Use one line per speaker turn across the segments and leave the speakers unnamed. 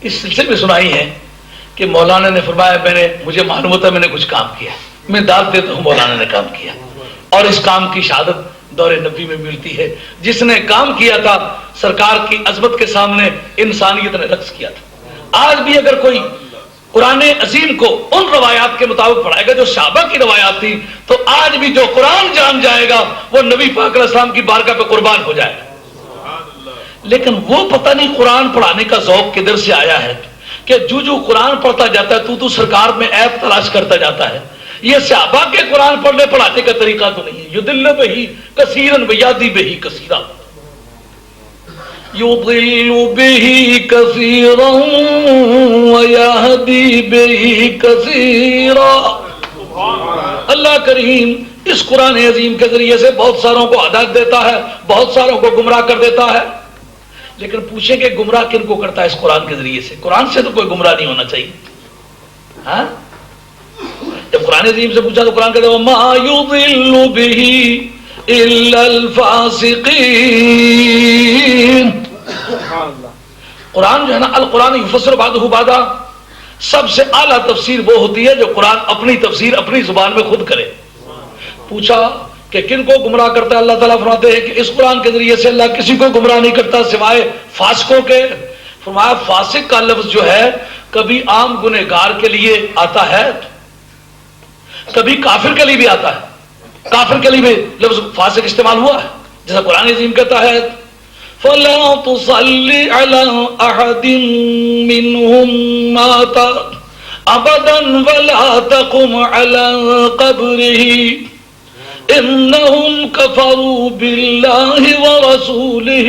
اس سلسلے میں سنائی ہے کہ مولانا نے فرمایا مجھے معلوم ہوتا ہے میں نے کچھ کام کیا، میں داد دیتا ہوں مولانا نے کام کیا، اور اس کام کی شہادت دور نبی میں ملتی ہے۔ جس نے کام کیا تھا سرکار کی عظمت کے سامنے انسانیت نے رقص کیا تھا۔ آج بھی اگر کوئی قرآن عظیم کو ان روایات کے مطابق پڑھائے گا جو صحابہ کی روایات تھی، تو آج بھی جو قرآن جان جائے گا وہ نبی پاک علیہ السلام کی بارگاہ پہ قربان ہو جائے گا۔ لیکن وہ پتہ نہیں قرآن پڑھانے کا ذوق کدھر سے آیا ہے کہ جو قرآن پڑھتا جاتا ہے تو سرکار میں عیب تلاش کرتا جاتا ہے۔ یہ صحابہ کے قرآن پڑھنے پڑھانے کا طریقہ تو نہیں ہے۔ یدل بہی کثیرن ویادی بہی کثیرا، یضل بہی کثیرا ویہدی بہی کثیرا۔ اللہ کریم اس قرآن عظیم کے ذریعے سے بہت ساروں کو ہدایت دیتا ہے، بہت ساروں کو گمراہ کر دیتا ہے۔ لیکن پوچھیں کہ گمراہ کن کو کرتا ہے اس قرآن کے ذریعے سے؟ قرآن سے تو کوئی گمراہ نہیں ہونا چاہیے۔ ہاں، جب قرآن عظیم سے پوچھا تو قرآن کہتا ہے وَمَا يُضِلُّ بِهِ إِلَّا الْفَاسِقِينَ۔ قرآن جو ہے نا، القرآن یفسر بعضہ بعضا، سب سے اعلیٰ تفسیر وہ ہوتی ہے جو قرآن اپنی تفسیر اپنی زبان میں خود کرے۔ پوچھا کہ کن کو گمراہ کرتا ہے؟ اللہ تعالیٰ فرماتے ہیں کہ اس قرآن کے ذریعے سے اللہ کسی کو گمراہ نہیں کرتا سوائے فاسقوں کے۔ فرمایا فاسق کا لفظ جو ہے کبھی عام گنہگار کے لیے آتا ہے، کبھی کافر کے لیے بھی آتا ہے۔ کافر کے لیے بھی لفظ فاسق استعمال ہوا ہے، جیسا قرآن عظیم کہتا ہے فَلَا تُصَلِّ عَلَىٰ أَحَدٍ مِّنْهُمْ مَاتَ أَبَدًا وَلَا تَقُمْ عَلَىٰ قَبْرِهِ إِنَّهُمْ كَفَرُوا بِاللَّهِ وَرَسُولِهِ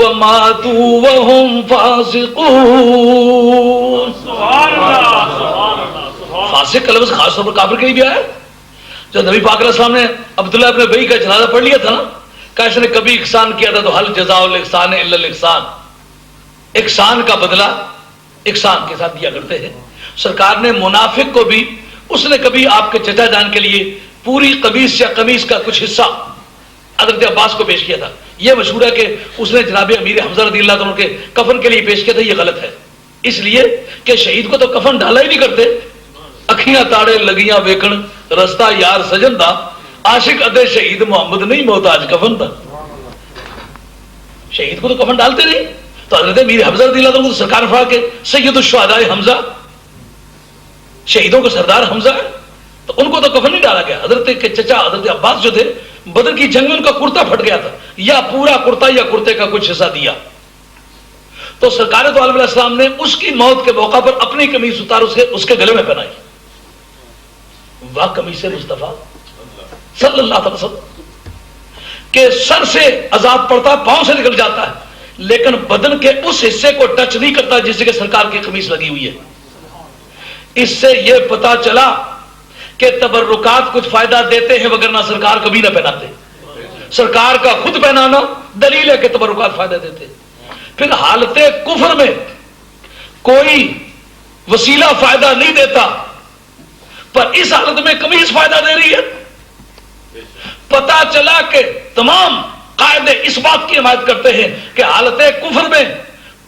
وَمَاتُوا وَهُمْ فَاسِقُونَ۔ فاسق کا لفظ خاص طور پر کافر کے لیے بھی آیا ہے۔ جو نبی پاک علیہ السلام نے عبداللہ ابن ابی کا جنازہ پڑھ لیا تھا نا، کہ اس نے کبھی احسان کیا تھا تو حل جزاء الاحسان الا الاحسان، احسان کا بدلہ احسان کے ساتھ دیا کرتے ہیں۔ سرکار نے منافق کو بھی، اس نے کبھی آپ کے چچا جان کے لیے پوری قمیص یا قمیص کا کچھ حصہ حضرت عباس کو پیش کیا تھا۔ یہ مشہور ہے کہ اس نے جناب امیر حمزہ رضی اللہ عنہ کے کفن کے لیے پیش کیا تھا۔ یہ غلط ہے، اس لیے کہ شہید کو تو کفن ڈالا ہی نہیں کرتے۔ اکھیاں تاڑے لگیاں ویکھن رستہ یار سجن دا، عاشق ادے شہید محمد نہیں محتاج کفن دا۔ شہید کو تو کفن ڈالتے نہیں۔ تو حضرت امیر حمزہ رضی اللہ عنہ کو سرکار فرمایا کہ سید الشہداء حمزہ، شہیدوں کا سردار حمزہ ہے، تو ان کو تو کفن نہیں ڈالا گیا۔ حضرت کے چچا حضرت عباس جو تھے، بدر کی جنگ میں ان کا کرتا پھٹ گیا تھا، یا پورا کرتا یا کرتے کا کچھ حصہ دیا۔ تو سرکار تو علیہ السلام نے اس کی موت کے موقع پر اپنی قمیص اتار اس کے گلے میں پہنائی۔ واہ قمیص مصطفیٰ صلی اللہ علیہ وسلم کہ سر سے عذاب پڑتا، پاؤں سے نکل جاتا ہے، لیکن بدن کے اس حصے کو ٹچ نہیں کرتا جس سے کہ سرکار کی قمیص لگی ہوئی ہے۔ اس سے یہ پتا چلا کہ تبرکات کچھ فائدہ دیتے ہیں، وگرنہ سرکار کبھی نہ پہناتے۔ سرکار کا خود پہنانا دلیل ہے کہ تبرکات فائدہ دیتے۔ پھر حالت کفر میں کوئی وسیلہ فائدہ نہیں دیتا، پر اس حالت میں قمیص فائدہ دے رہی ہے۔ پتا چلا کہ تمام قاعدے اس بات کی حمایت کرتے ہیں کہ حالت کفر میں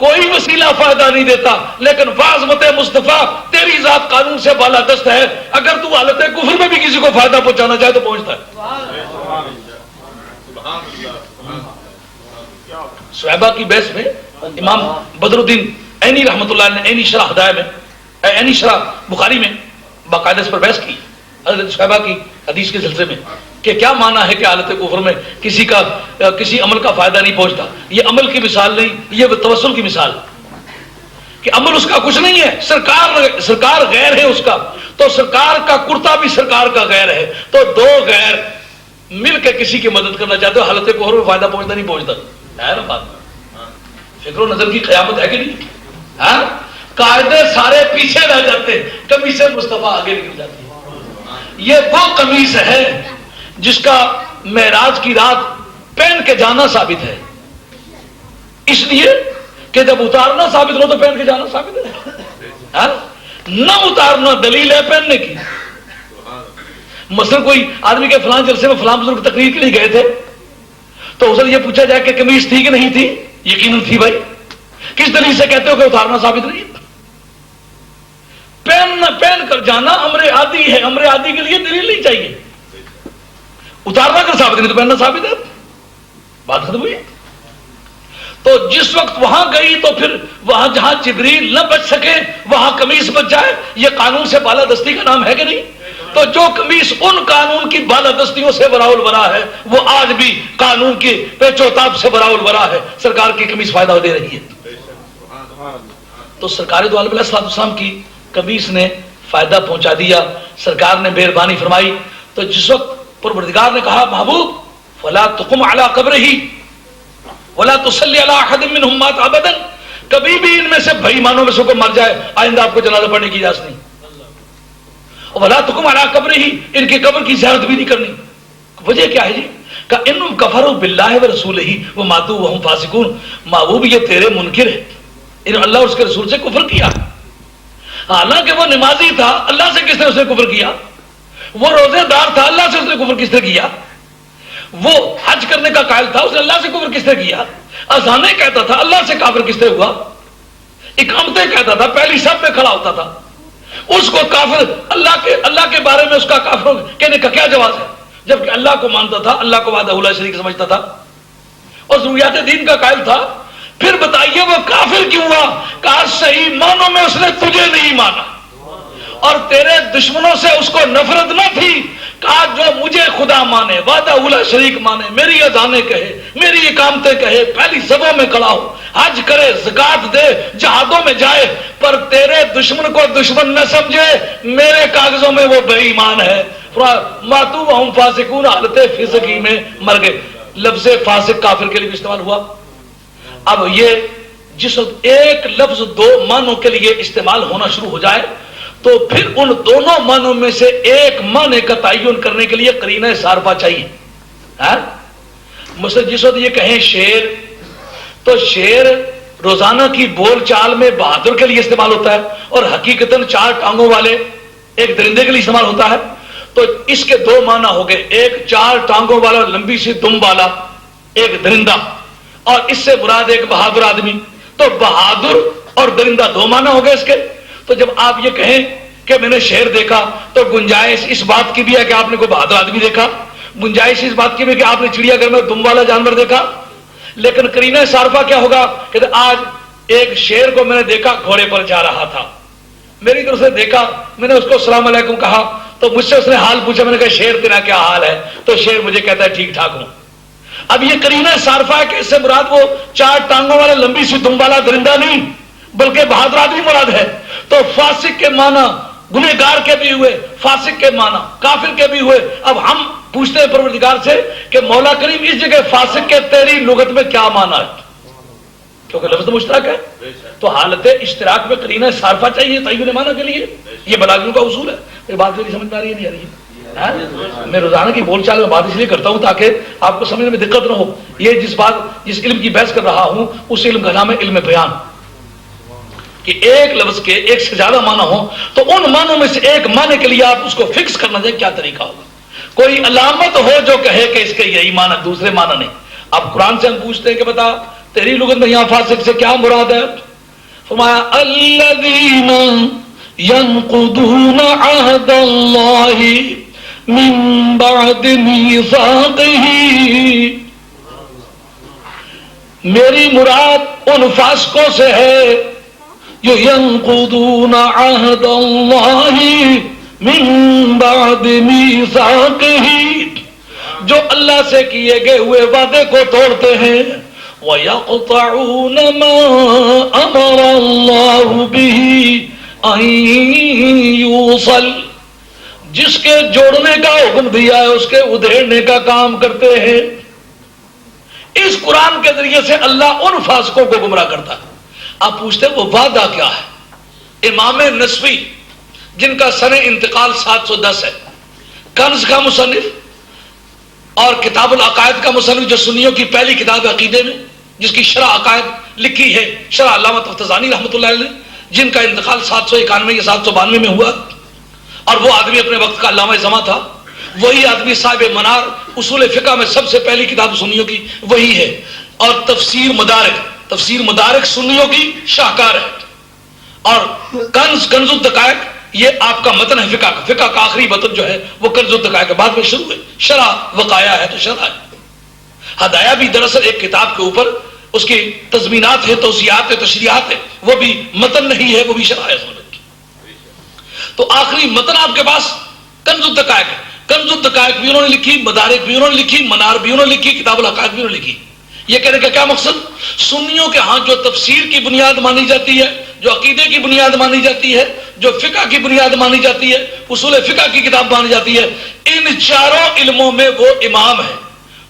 کوئی وسیلہ فائدہ نہیں دیتا، لیکن بعظمت مصطفیٰ تیری ذات قانون سے بالا دست ہے، اگر تو حالت کفر میں بھی کسی کو فائدہ پہنچانا چاہے تو پہنچتا ہے۔ صحابہ کی بحث میں امام بدر الدین عینی رحمۃ اللہ نے عینی شرح ہدایہ میں، عینی شرح بخاری میں باقاعدہ اس پر بحث کی حضرت صحابہ کی حدیث کے سلسلے میں کہ کیا معنی ہے کہ حالت کفر میں کسی عمل کا فائدہ نہیں پہنچتا۔ یہ عمل کی مثال نہیں، یہ توسل کی مثال کہ عمل اس کا کچھ نہیں ہے، سرکار غیر ہے اس کا، تو سرکار کا کرتا بھی سرکار کا غیر ہے، تو دو غیر مل کے کسی کی مدد کرنا چاہتے ہو، حالت کفر میں فائدہ پہنچتا نہیں پہنچتا ہے نا بات۔ فکر و نظر کی قیامت ہے کہ نہیں؟ ہاں، قاعدے سارے پیچھے رہ جاتے، قمیص مصطفیٰ آگے نکل جاتی ہے۔ یہ وہ قمیص ہے جس کا معراج کی رات پہن کے جانا ثابت ہے، اس لیے کہ جب اتارنا ثابت ہو تو پہن کے جانا ثابت ہے، نہ اتارنا دلیل ہے پہننے کی۔ مثلا کوئی آدمی کے فلاں جلسے میں فلاں بزرگ تقریر کے لیے گئے تھے، تو اسے یہ پوچھا جائے کہ قمیص تھی کہ نہیں تھی؟ یقیناً تھی بھائی، کس دلیل سے کہتے ہو کہ اتارنا ثابت نہیں ہے؟ پہن کر جانا امر عادی ہے، امر عادی کے لیے دلیل نہیں چاہیے، اتارنا کر ثابت نہیں تو پہننا ثابت ہے، بات ختم ہوئی۔ تو جس وقت وہاں گئی تو پھر وہاں جہاں جبریل نہ بچ سکے وہاں قمیص بچ جائے، یہ قانون سے بالادستی کا نام ہے کہ نہیں؟ تو جو قمیص ان قانون کی بالادستیوں سے براء البراء ہے وہ آج بھی قانون کی پیچ و تاب سے براء البراء ہے، سرکار کی قمیص فائدہ دے رہی ہے۔ تو سرکار دو عالم علیہ السلام کی قمیص نے فائدہ پہنچا دیا، سرکار نے مہربانی فرمائی۔ تو جس وقت پروردگار نے کہا محبوب فلا تقم علی قبرہ ولا تصلی علی احد منهم مات ابدا، کبھی بھی ان میں سے بے ایمانوں میں سے کوئی مر جائے آئندہ آپ کو جنازہ پڑھنے کی اجازت نہیں، ولا تقم علی قبرہ، ان کی قبر کی زیارت بھی نہیں کرنی۔ وجہ کیا ہے جی؟ کہ انہم کفروا باللہ ورسولہ وماتوا وهم فاسقون، محبوب یہ تیرے منکر ہے، انہوں اللہ اور اس کے رسول سے کفر کیا، حالانکہ وہ نمازی تھا، اللہ سے کس نے اس نے کفر کیا؟ وہ روزے دار تھا، اللہ سے اس نے کفر کس نے کیا؟ وہ حج کرنے کا قائل تھا، اس نے اللہ سے کفر کس نے کیا؟ اذانیں کہتا تھا، اللہ سے کافر کس نے ہوا؟ اقامتیں کہتا تھا، پہلی صف میں کھڑا ہوتا تھا، اس کو کافر اللہ کے بارے میں اس کا کافر کہنے کا کیا جواز ہے؟ جبکہ اللہ کو مانتا تھا، اللہ کو وحدہ لا شریک سمجھتا تھا اور ضروریات دین کا قائل تھا۔ پھر بتائیے وہ کافر کیوں ہوا؟ کہا صحیح معنوں میں اس نے تجھے نہیں مانا اور تیرے دشمنوں سے اس کو نفرت نہ تھی، کہا جو مجھے خدا مانے، وحدہ لا شریک مانے، میری اذانیں کہے، میری اقامتیں کہے، پہلی صفوں میں کھڑا ہو، حج کرے، زکات دے، جہادوں میں جائے، پر تیرے دشمن کو دشمن نہ سمجھے، میرے کاغذوں میں وہ بے ایمان ہے۔ ماتوا وہم فاسقون، حالت فسقی میں مر گئے۔ لفظ فاسق کافر کے لیے بھی استعمال ہوا۔ اب یہ جس وقت ایک لفظ دو معنوں کے لیے استعمال ہونا شروع ہو جائے تو پھر ان دونوں معنوں میں سے ایک معنی کا تعین کرنے کے لیے قرینہ صارفہ چاہیے۔ مثلا جس وقت یہ کہیں شیر، تو شیر روزانہ کی بول چال میں بہادر کے لیے استعمال ہوتا ہے اور حقیقتاً چار ٹانگوں والے ایک درندے کے لیے استعمال ہوتا ہے۔ تو اس کے دو معنی ہو گئے، ایک چار ٹانگوں والا لمبی سی دم والا ایک درندہ، اور اس سے مراد ایک بہادر آدمی۔ تو بہادر اور درندہ دو معنی ہو گئے اس کے۔ تو جب آپ یہ کہیں کہ میں نے شیر دیکھا تو گنجائش اس بات کی بھی ہے کہ آپ نے کوئی بہادر آدمی دیکھا، گنجائش اس بات کی بھی کہ آپ نے چڑیا گھر میں دم والا جانور دیکھا۔ لیکن قرینہ صارفہ کیا ہوگا کہ آج ایک شیر کو میں نے دیکھا گھوڑے پر جا رہا تھا، میری طرف سے دیکھا، میں نے اس کو السلام علیکم کہا تو مجھ سے اس نے حال پوچھا، میں نے کہا شیر تیرا کیا حال ہے؟ تو شیر مجھے کہتا ہے ٹھیک ٹھاک ہوں۔ اب یہ قرینہ صارفہ ہے کہ اس سے مراد وہ چار ٹانگوں والا لمبی سی دم والا درندہ نہیں بلکہ بہادر آدمی مراد ہے۔ تو فاسق کے معنی گنہگار کے بھی ہوئے، فاسق کے معنی کافر کے بھی ہوئے۔ اب ہم پوچھتے ہیں پروردگار سے کہ مولا کریم اس جگہ فاسق کے تیری لغت میں کیا معنی ہے؟ کیونکہ لفظ مشترک ہے تو حالت اشتراک میں قرینہ صارفہ چاہیے تعین معنی کے لیے۔ یہ بلاغیوں کا اصول ہے۔ یہ بات میری سمجھ میں آ رہی ہے نہیں آ رہی ہے؟ میں روزانہ کی بول چال میں بات اس لیے کرتا ہوں تاکہ آپ کو سمجھنے میں دقت نہ ہو۔ یہ جس علم کی بحث کر رہا ہوں اس علم کا نام ہے علم بیان، کہ ایک لفظ کے ایک سے زیادہ معنی ہو تو ان معنوں میں سے ایک معنی کے لیے آپ اس کو فکس کرنا چاہیے کیا طریقہ ہوگا، کوئی علامت ہو جو کہے کہ اس کے یہی معنی دوسرے معنی نہیں۔ اب قرآن سے ہم پوچھتے ہیں کہ بتا تیری لغت میں یہاں فاسق سے کیا مراد ہے؟ فرمایا الذین ينقضون عهد الله من بعد میثاقہ، میری مراد ان فاسقوں سے ہے جو ينقضون عهد الله من بعد میثاقہ، جو اللہ سے کیے گئے ہوئے وعدے کو توڑتے ہیں، وَيَقْطَعُونَ مَا أَمَرَ اللَّهُ بِهِ أَن يُوصَلَ، جس کے جوڑنے کا حکم دیا ہے اس کے ادھیڑنے کا کام کرتے ہیں۔ اس قرآن کے ذریعے سے اللہ ان فاسقوں کو گمراہ کرتا ہے۔ آپ پوچھتے ہیں وہ وعدہ کیا ہے؟ امام نسوی جن کا سن انتقال 710 ہے، کنز کا مصنف اور کتاب العقائد کا مصنف، جو سنیوں کی پہلی کتاب ہے عقیدے میں، جس کی شرح عقائد لکھی ہے شرح علامہ تفتزانی رحمۃ اللہ علیہ، جن کا انتقال 791 یا 792 میں ہوا، اور وہ آدمی اپنے وقت کا علامہ زماں تھا۔ وہی آدمی صاحب منار، اصول فقہ میں سب سے پہلی کتاب سنیوں کی وہی ہے، اور تفسیر مدارک تفسیر مدارک سنیوں کی شاہکار ہے، اور کنز الدقائق یہ آپ کا متن ہے فقہ کا، فقہ کا آخری متن جو ہے وہ کنز الدقائق بعد میں شروع ہے، شرح وقایا ہے تو شرح ہے۔ ہدایہ بھی دراصل ایک کتاب کے اوپر اس کی تضمینات ہے، توضیحات ہے، تشریحات ہے، وہ بھی متن نہیں ہے، وہ بھی شرح ہے۔ تو آخری متن آپ کے پاس کنز الدقائق ہے، کنز الدقائق بھی انہوں نے لکھی، مدارک بھی انہوں نے لکھی، منار بھی انہوں نے لکھی، کتاب الحقائق بھی انہوں نے لکھی۔ یہ کہنے کا کیا مقصد؟ سنیوں کے ہاں جو تفسیر کی بنیاد مانی جاتی ہے، جو عقیدے کی بنیاد مانی جاتی ہے، جو فقہ کی بنیاد مانی جاتی ہے، اصول فقہ کی کتاب مانی جاتی ہے، ان چاروں علموں میں وہ امام ہے،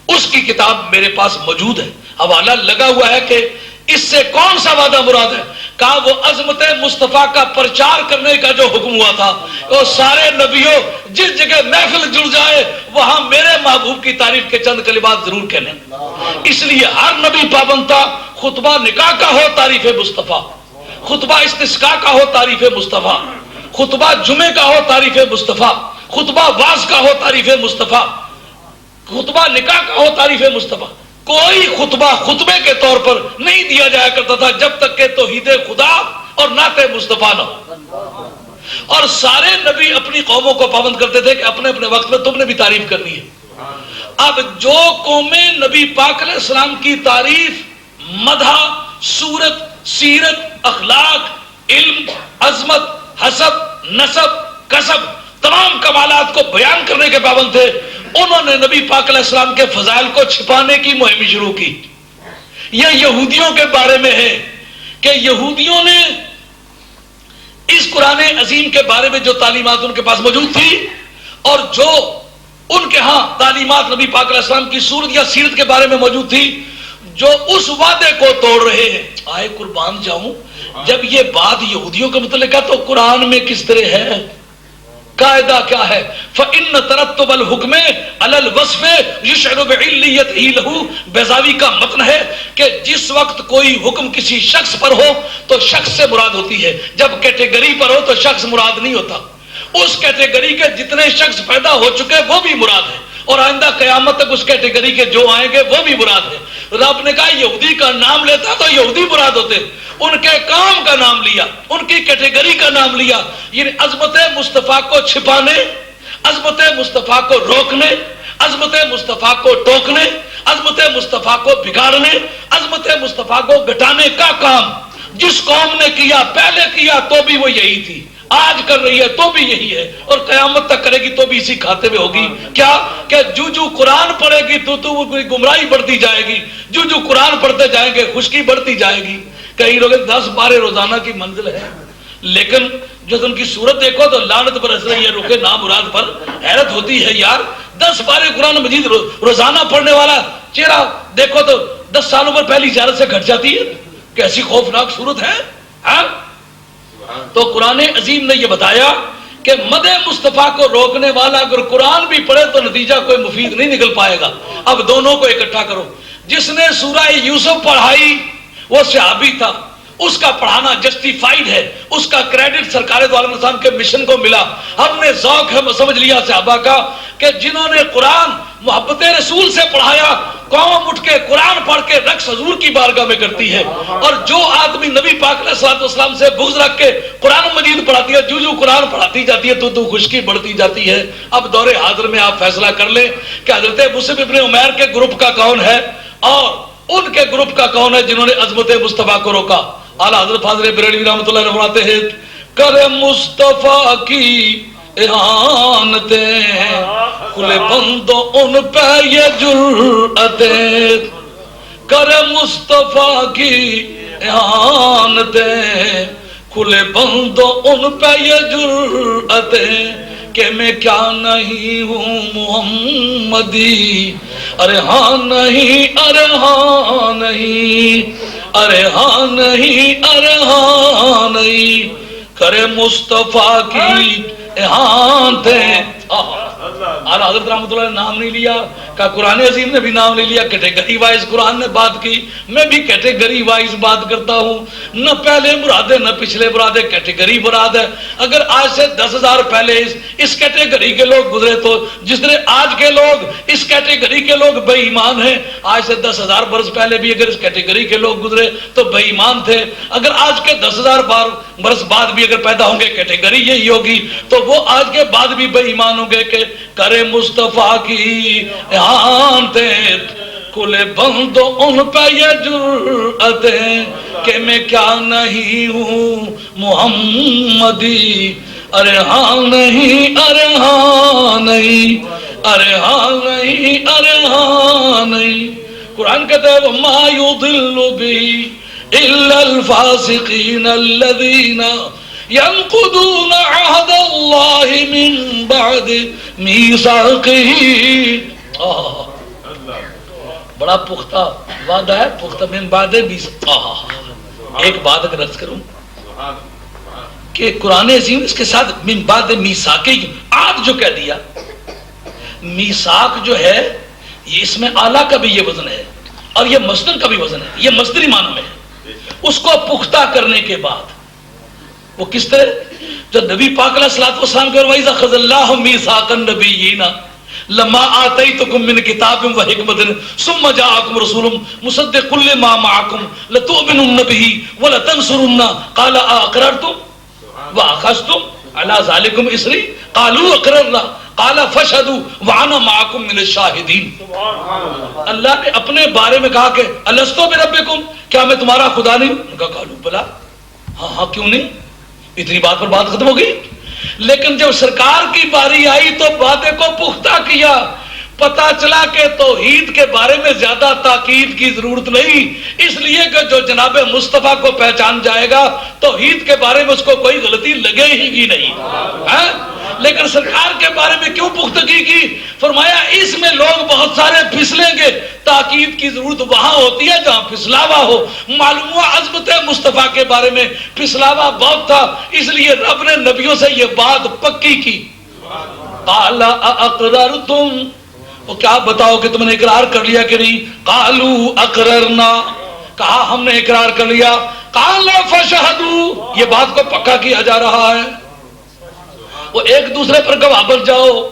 اس کی کتاب میرے پاس موجود ہے، حوالہ لگا ہوا ہے کہ اس سے کون سا وعدہ مراد ہے؟ کہا وہ عظمت مصطفیٰ کا پرچار کرنے کا جو حکم ہوا تھا، وہ سارے نبیوں جس جگہ محفل جڑ جائے وہاں میرے محبوب کی تعریف کے چند کلمات ضرور کہنے۔ اس لیے ہر نبی پابند تھا خطبہ نکاح کا ہو تعریف مصطفیٰ، خطبہ استسقاء کا ہو تعریف مصطفیٰ، خطبہ جمعے کا ہو تعریف مصطفیٰ، خطبہ واز کا ہو تعریف مصطفیٰ، خطبہ نکاح کا ہو تعریف مصطفیٰ۔ کوئی خطبہ خطبے کے طور پر نہیں دیا جایا کرتا تھا جب تک کہ توحید خدا اور نعت مصطفیٰ نہ ہو، اور سارے نبی اپنی قوموں کو پابند کرتے تھے کہ اپنے اپنے وقت میں تم نے بھی تعریف کرنی ہے۔ اب جو قومیں نبی پاک علیہ السلام کی تعریف، مدح، صورت، سیرت، اخلاق، علم، عظمت، حسب، نسب، کسب، تمام کمالات کو بیان کرنے کے پابند تھے، انہوں نے نبی پاک علیہ السلام کے فضائل کو چھپانے کی مہم شروع کی۔ یہ یہودیوں کے بارے میں ہے کہ یہودیوں نے اس قرآن عظیم کے بارے میں جو تعلیمات ان کے پاس موجود تھی اور جو ان کے ہاں تعلیمات نبی پاک علیہ السلام کی صورت یا سیرت کے بارے میں موجود تھی، جو اس وعدے کو توڑ رہے ہیں۔ آئے قربان جاؤں، جب یہ بات یہودیوں کے متعلق ہے تو قرآن میں کس طرح ہے؟ قاعدہ کیا ہے؟ فَإِنَّ تَرَتُّبَ الْحُكْمِ عَلَى الْوَصْفِ يُشْعِرُ بِعِلِّيَّتِهِ لَهُ۔ بیضاوی کا متن ہے کہ جس وقت کوئی حکم کسی شخص پر ہو تو شخص سے مراد ہوتی ہے، جب کیٹیگری پر ہو تو شخص مراد نہیں ہوتا۔ اس کیٹیگری کے جتنے شخص پیدا ہو چکے وہ بھی مراد ہے، اور آئندہ قیامت تک اس کیٹیگری کے جو آئیں گے وہ بھی مراد ہے۔ رب نے کہا یہودی کا نام لیتا تو یہودی مراد ہوتے، ان کے کام کا نام لیا، ان کی کیٹیگری کا نام لیا، یعنی عظمت مصطفیٰ کو چھپانے، عظمت مصطفیٰ کو روکنے، عظمت مصطفیٰ کو ٹوکنے، عظمت مصطفیٰ کو بگاڑنے، عظمت مصطفیٰ کو گھٹانے کا کام جس قوم نے کیا، پہلے کیا تو بھی وہ یہی تھی، آج کر رہی ہے تو بھی یہی ہے، اور قیامت تک کرے گی تو بھی اسی کھاتے میں ہوگی۔ کیا کہ جو قرآن پڑھے گی تو گمراہی بڑھتی جائے گی، جو قرآن پڑھتے جائیں گے خشکی بڑھتی جائے گی۔ کئی لوگ 10-12 روزانہ کی منزل ہے، لیکن جب ان کی صورت دیکھو تو لعنت پر ہنس رہی ہے، رخ نامراد پر حیرت ہوتی ہے۔ یار 10-12 قرآن مجید روزانہ پڑھنے والا چہرہ دیکھو تو 10 سالوں پر پہلی زیارت سے گھٹ جاتی ہے، کیسی خوفناک صورت ہے۔ ہاں تو قرآن عظیم نے یہ بتایا کہ مدح مصطفیٰ کو روکنے والا اگر قرآن بھی پڑھے تو نتیجہ کوئی مفید نہیں نکل پائے گا۔ اب دونوں کو اکٹھا کرو۔ جس نے سورہ یوسف پڑھائی وہ صحابی تھا، اس کا پڑھانا جسٹیفائیڈ ہے، اس کا کریڈٹ سرکار دو عالم السلام کے مشن کو ملا۔ ہم نے ذوق ہے سمجھ لیا صحابہ کا کہ جنہوں نے قرآن محبت رسول سے پڑھایا، قوم اٹھ کے قرآن پڑھ کے رقص حضور کی بارگاہ میں کرتی ہے، اور جو آدمی نبی پاک علیہ الصلوۃ والسلام سے بغض رکھ کے قرآن مجید پڑھاتی ہے، جو قرآن پڑھاتی جاتی ہے تو خشکی بڑھتی جاتی ہے۔ اب دور حاضر میں آپ فیصلہ کر لیں کہ حضرت مصعب ابن عمیر کے گروپ کا کون ہے اور ان کے گروپ کا کون ہے جنہوں نے عظمت مصطفیٰ کو روکا۔ اعلیٰ حضرت فاضل بریلوی رحمۃ اللہ علیہ فرماتے ہیں کرے مصطفیٰ کی احانتیں کھلے بندوں ان پہ یہ جرأتیں، کرے مصطفیٰ کی احانتیں کھلے بندوں ان پہ یہ جرأتیں کہ میں کیا نہیں ہوں محمدی، ارے ہاں نہیں، ارے ہاں نہیں، ارے ہاں نہیں، ارے ہاں نہیں، کرے مصطفیٰ کی احانتیں۔ حضرت رحمۃ اللہ نے نام نہیں لیا کا قرآن عظیم نے بھی نام لے لیا، کیٹیگری وائز قرآن نے بات کی، میں بھی کیٹیگری وائز بات کرتا ہوں، نہ پہلے مراد ہے نہ پچھلے مراد ہے، کیٹیگری مراد ہے۔ اگر آج سے 10,000 پہلے اس کیٹیگری کے لوگ گزرے تو جس طرح آج کے لوگ اس کیٹیگری کے لوگ بے ایمان ہیں، آج سے 10,000 برس پہلے بھی اگر اس کیٹیگری کے لوگ گزرے تو بے ایمان تھے۔ اگر آج کے 10,000 برس بعد بھی اگر پیدا ہوں گے کیٹیگری یہی ہوگی تو وہ آج کے بعد بھی بے ایمان ہوں گے کہ کرے مصطفیٰ کی کل بند ان پہ یہ جرأت ہے کہ میں کیا نہیں ہوں محمدی، ارے ہاں نہیں، ارے ہاں نہیں، ارے ہاں نہیں، ارے ہاں نہیں۔ قرآن کہتا ہے وَمَا يُضِلُّ بِهِ إِلَّا الْفَاسِقِينَ الَّذِينَ ينقضون عهد الله من بعد ميثاقه۔ بڑا پختہ وعدہ ہے، پختہ من بعد میثاق۔ ایک بات اگر عرض کروں کہ قرآن عظیم اس کے ساتھ من بعد میثاق عہد جو کہہ دیا، میثاق جو ہے یہ اس میں اعلیٰ کا بھی یہ وزن ہے اور یہ مصدر کا بھی وزن ہے، یہ مصدری معنی میں ہے۔ اس کو پختہ کرنے کے بعد وہ کس طرح جو نبی پاک علیہ الصلوۃ والسلام کے وَإِذَا أَخَذَ اللَّهُ مِيثَاقَ النَّبِيِّينَ لَمَّا آتَيْتُكُم مِّن كِتَابٍ وَحِكْمَةٍ ثُمَّ جَاءَكُمْ رَسُولٌ مُصَدِّقٌ لِّمَا مَعَكُمْ لَتُؤْمِنُنَّ بِهِ وَلَتَنصُرُنَّهُ قَالَ أَأَقْرَرْتُمْ وَأَخَذْتُمْ عَلَىٰ ذَلِكُمْ إِصْرِي قَالُوا أَقْرَرْنَا قَالَ فَاشْهَدُوا وَأَنَا مَعَكُمْ مِنَ الشَّاهِدِينَ۔ اللہ نے اپنے بارے میں کہا کہ أَلَسْتُ بِرَبِّكُمْ، کیا میں تمہارا خدا نہیں ہوں؟ قالوا بلا، ہاں ہاں کیوں نہیں، اتنی بات پر بات ختم ہو گئی۔ لیکن جب سرکار کی باری آئی تو باتیں کو پختہ کیا، پتا چلا کہ توحید کے بارے میں زیادہ تاکید کی ضرورت نہیں، اس لیے کہ جو جناب مصطفیٰ کو پہچان جائے گا توحید کے بارے میں اس کو کوئی غلطی لگے ہی نہیں۔ لیکن سرکار کے بارے میں کیوں پختگی کی؟ فرمایا اس میں لوگ بہت سارے پھسلیں گے، تاکید کی ضرورت وہاں ہوتی ہے جہاں پھسلاوا ہو۔ معلوم ہوا عظمت مصطفیٰ کے بارے میں پھسلاوا بہت تھا، اس لیے رب نے نبیوں سے یہ بات پکی کی۔ قال اقررتم، وہ کیا بتاؤ کہ تم نے اقرار کر لیا کہ نہیں؟ قالوا اقررنا، کہا ہم نے اقرار کر لیا۔ قال فشہدوا، یہ بات کو پکا کیا جا رہا ہے۔ وہ ایک دوسرے پر گواہ بن جاؤ،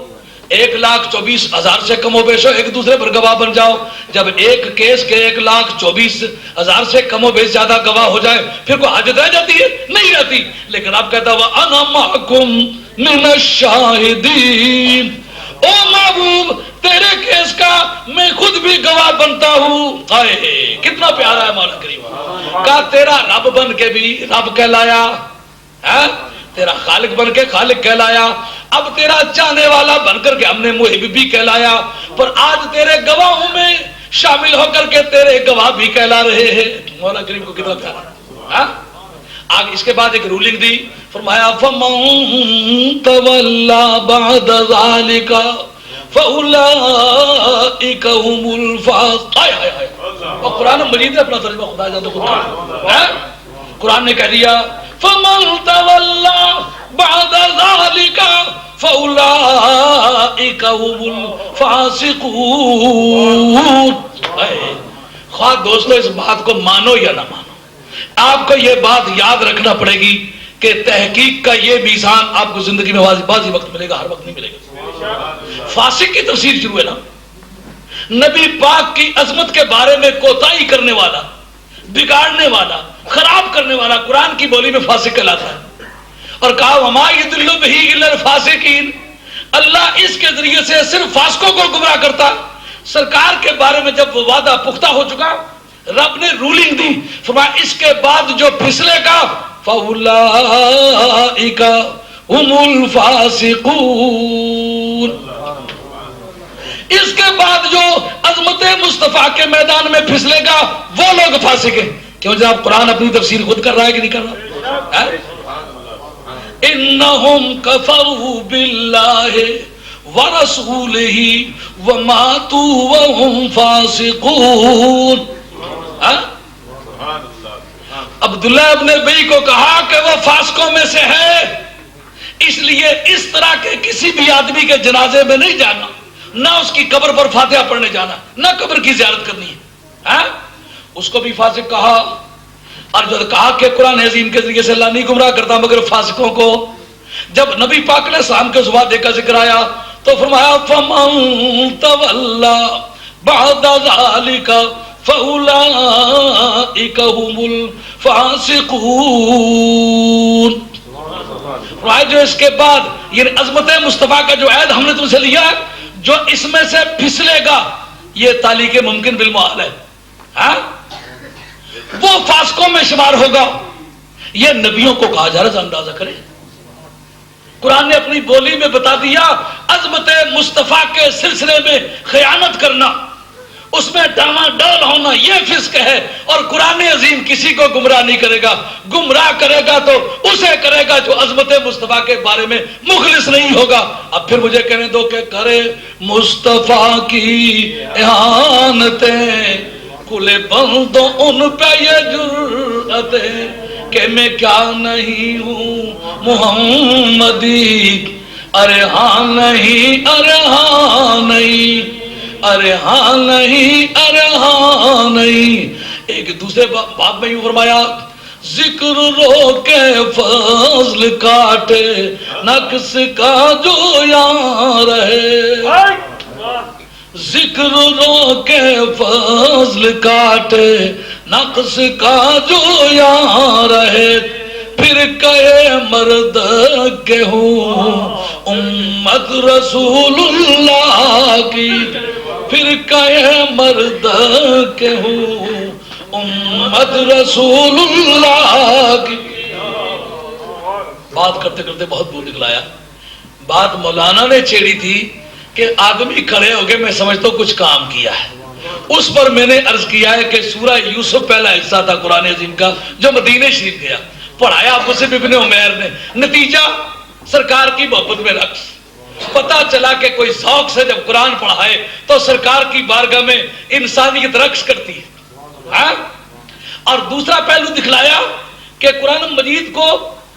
1,24,000 سے کم و بیش ہو، ایک دوسرے پر گواہ بن جاؤ۔ جب ایک کیس کے 1,24,000 سے کم و بیش زیادہ گواہ ہو جائے پھر کوئی حاجت رہ جاتی ہے؟ نہیں رہتی۔ لیکن اب کہتا ہوا انا معکم من الشاہدین، او محبوب تیرے کیس کا میں خود بھی گواہ بنتا ہوں۔ آئے کتنا پیارا ہے مولا کریم، کہا تیرا رب بن کے بھی رب کہلایا، تیرا خالق بن کے خالق کہلایا، اب تیرا چاہنے والا بن کر کے ہم نے محب بھی کہلایا، پر آج تیرے گواہوں میں شامل ہو کر کے تیرے گواہ بھی کہلا رہے ہیں۔ مولا کریم کو کتنا پیارا۔ آگے اس کے بعد ایک رولنگ دی، فرمایا فَمَن تَوَلَّى بَعْدَ ذَلِكَ فَأُولَئِكَ هُمُ الْفَاسِقُونَ۔ اور قرآن مجید نے اپنا ترجمہ خدا جانتا خود قرآن نے کہہ دیا فَمَن تَوَلَّى بَعْدَ ذَلِكَ فَأُولَئِكَ هُمُ الْفَاسِقُونَ۔ خواہ دوستو اس بات کو مانو یا نہ مانو، آپ کو یہ بات یاد رکھنا پڑے گی کہ تحقیق کا یہ میزان آپ کو زندگی میں بعضی وقت ملے گا، ہر وقت نہیں ملے گا۔ فاسق کی تفسیر شروع ہے نا، نبی پاک کی عظمت کے بارے میں کوتاہی کرنے والا، بگاڑنے والا، خراب کرنے والا قرآن کی بولی میں فاسق کہلاتا ہے۔ اور کہا وما یضل بہ الا الفاسقین، اللہ اس کے ذریعے سے صرف فاسقوں کو گمراہ کرتا۔ سرکار کے بارے میں جب وہ وعدہ پختہ ہو چکا، رب نے رولنگ دی، فرمایا اس کے بعد جو پھسلے گا فَأُولَئِكَ هُمُ الْفَاسِقُونَ۔ اس کے بعد جو عظمت مصطفیٰ کے میدان میں پھسلے گا وہ لوگ فاسق ہیں۔ کیوں جناب قرآن اپنی تفسیر خود کر رہا ہے کہ نہیں کر رہا؟ إِنَّهُمْ كَفَرُوا بِاللَّهِ وَرَسُولِهِ وَمَاتُوا وَهُمْ فَاسِقُونَ۔ عبداللہ ابن ابی کو کہا کہ وہ فاسقوں میں سے ہے، اس لیے اس طرح کے کسی بھی آدمی کے جنازے میں نہیں جانا، نہ اس کی قبر پر فاتحہ پڑھنے جانا، نہ قبر کی زیارت کرنی ہے. ہاں اس کو بھی فاسق کہا. اور جو کہا کہ قرآن عظیم کے ذریعے سے اللہ نہیں گمراہ کرتا مگر فاسقوں کو. جب نبی پاک علیہ السلام کے زبان کا ذکر آیا تو فرمایا فَمَن تَوَلَّى بَعْدَ ذَلِكَ فَأُولَئِكَ هُمُ الْفَاسِقُونَ. جو اس کے بعد یہ عظمت مصطفیٰ کا جو عہد ہم نے تم سے لیا ہے، جو اس میں سے پھسلے گا یہ تعلیق ممکن بالمحال ہے. ہاں وہ فاسقوں میں شمار ہوگا. یہ نبیوں کو کہا جا رہا ہے. اندازہ کریں قرآن نے اپنی بولی میں بتا دیا عظمت مصطفیٰ کے سلسلے میں خیانت کرنا، اس میں ڈاما ڈول ہونا یہ فسق ہے. اور قرآن عظیم کسی کو گمراہ نہیں کرے گا. گمراہ کرے گا تو اسے کرے گا جو عظمت مصطفیٰ کے بارے میں مخلص نہیں ہوگا. اب پھر مجھے کہنے دو کہ کرے مصطفیٰ کی احانتیں کل بندوں ان پہ یہ جرأتیں کہ میں کیا نہیں ہوں محمدی. ارے ہاں نہیں، ارے ہاں نہیں، ارے ہاں نہیں، ارے ہاں نہیں. ایک دوسرے باب میں یوں فرمایا ذکر رو کے فضل کاٹے نقص کا جو یار ہے. ذکر رو کے فضل کاٹے نقص کا جو یار ہے. پھر کہے مرد کے ہوں امت رسول اللہ کی. پھر کہے مرد کے ہوں امت رسول اللہ کی. بات کرتے کرتے بہت دور نکلایا. بات مولانا نے چھیڑی تھی کہ آدمی کھڑے ہو گئے میں سمجھتا ہوں کچھ کام کیا ہے. اس پر میں نے عرض کیا ہے کہ سورہ یوسف پہلا حصہ تھا قرآن عظیم کا جو مدینہ شریف گیا پڑھایا مصعب ابن عمیر نے. نتیجہ سرکار کی محبت میں رقص. پتا چلا کہ کوئی ذوق سے جب قرآن پڑھائے تو سرکار کی بارگاہ میں انسانیت رقص کرتی ہے. اور دوسرا پہلو دکھلایا کہ قرآن مجید کو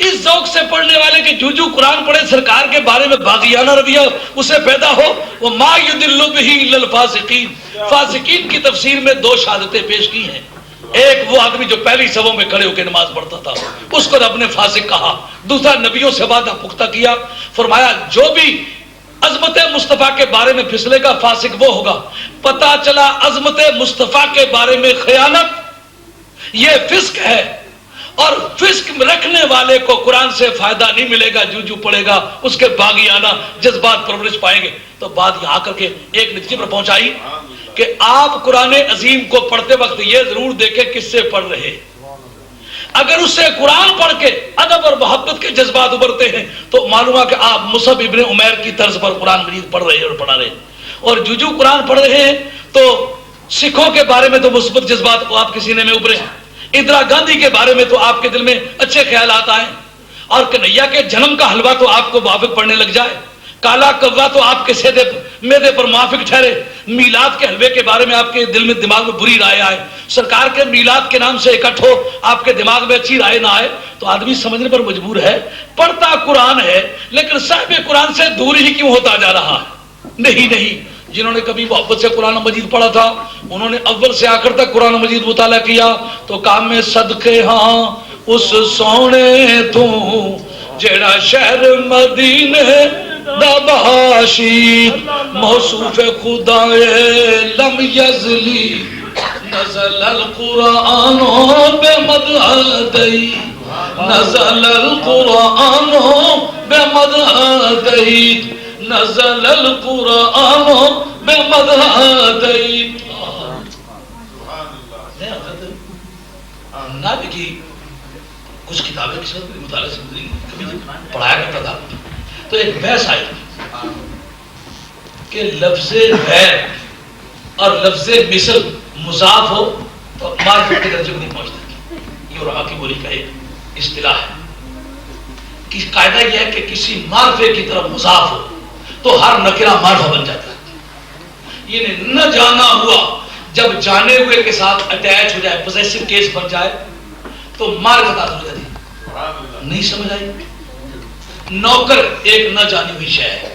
اس ذوق سے پڑھنے والے کے جو قرآن پڑھے سرکار کے بارے میں باغیانہ رویہ اسے پیدا ہو. وہ ما یضل بہ الا الفاسقین. فاسقین کی تفسیر میں دو شہادتیں پیش کی ہیں. ایک وہ آدمی جو پہلی صفوں میں کھڑے ہو کے نماز پڑھتا تھا اس کو رب نے فاسق کہا. دوسرا نبیوں سے وعدہ پختہ کیا فرمایا جو بھی عظمت مصطفیٰ کے بارے میں پھسلے گا فاسق وہ ہوگا. پتا چلا عظمت مصطفیٰ کے بارے میں خیانت یہ فسق ہے. اور فسق رکھنے والے کو قرآن سے فائدہ نہیں ملے گا. جو پڑھے گا اس کے باغیانہ جذبات پرورش پائیں گے. تو بات یہاں کر کے ایک نتیجے پر پہنچائی کہ آپ قرآن عظیم کو پڑھتے وقت یہ ضرور دیکھیں کس سے پڑھ رہے. اگر اس سے قرآن پڑھ کے ادب اور محبت کے جذبات ابھرتے ہیں تو معلوم ہے کہ آپ مصعب ابن عمیر کی طرز پر قرآن مجید پڑھ رہے ہیں اور پڑھا رہے ہیں. اور جو قرآن پڑھ رہے ہیں تو سکھوں کے بارے میں تو مثبت جذبات آپ کے سینے میں ابھرے ہیں. اندرا گاندھی کے بارے میں تو آپ کے دل میں اچھے خیالات آئے. اور کنہیا کے جنم کا حلوہ تو آپ کو موافق پڑنے لگ جائے. کالا کوا تو آپ کے سیدے میدے پر موافق ٹھہرے. میلاد کے حلوے کے بارے میں آپ کے دل میں دماغ میں بری رائے آئے. سرکار کے میلاد کے نام سے اکٹھ ہو آپ کے دماغ میں اچھی رائے نہ آئے تو آدمی سمجھنے پر مجبور ہے پڑھتا قرآن ہے لیکن صاحب قرآن سے دور ہی کیوں ہوتا جا رہا ہے. نہیں جنہوں نے کبھی محبت سے قرآن مجید پڑھا تھا انہوں نے اول سے آخر تک قرآن مجید مطالعہ کیا تو کام میں صدقے ہاں اس سونے تو جیڑا شہر مدینے دباشی موصوف خدا لم یزلی نزل القرآن بمدحدی نزل القرآن بمدحدی نزل القرآن بمدحدی. نہ دیکھی کچھ کتابیں کسی وقت مطالعہ سے کبھی پڑھایا کرتا تھا تو ایک بحث آئی کہ لفظ غیر اور لفظ مثل مضاف ہو تو معرفت کے درجے کو نہیں پہنچتا. یہ علماء کی بولی کا ایک اصطلاح ہے کہ قاعدہ یہ ہے کہ کسی معرفے کی طرف مضاف ہو تو ہر نکرہ معرفہ بن جاتا ہے. یہ نہ جانا ہوا جب جانے ہوئے کے ساتھ اٹیچ ہو جائے پوزیسو کیس بن جائے تو معرفت حاصل ہو جاتی ہے. نہیں سمجھ آئی. نوکر ایک نہ جانی ہوئی شے ہے.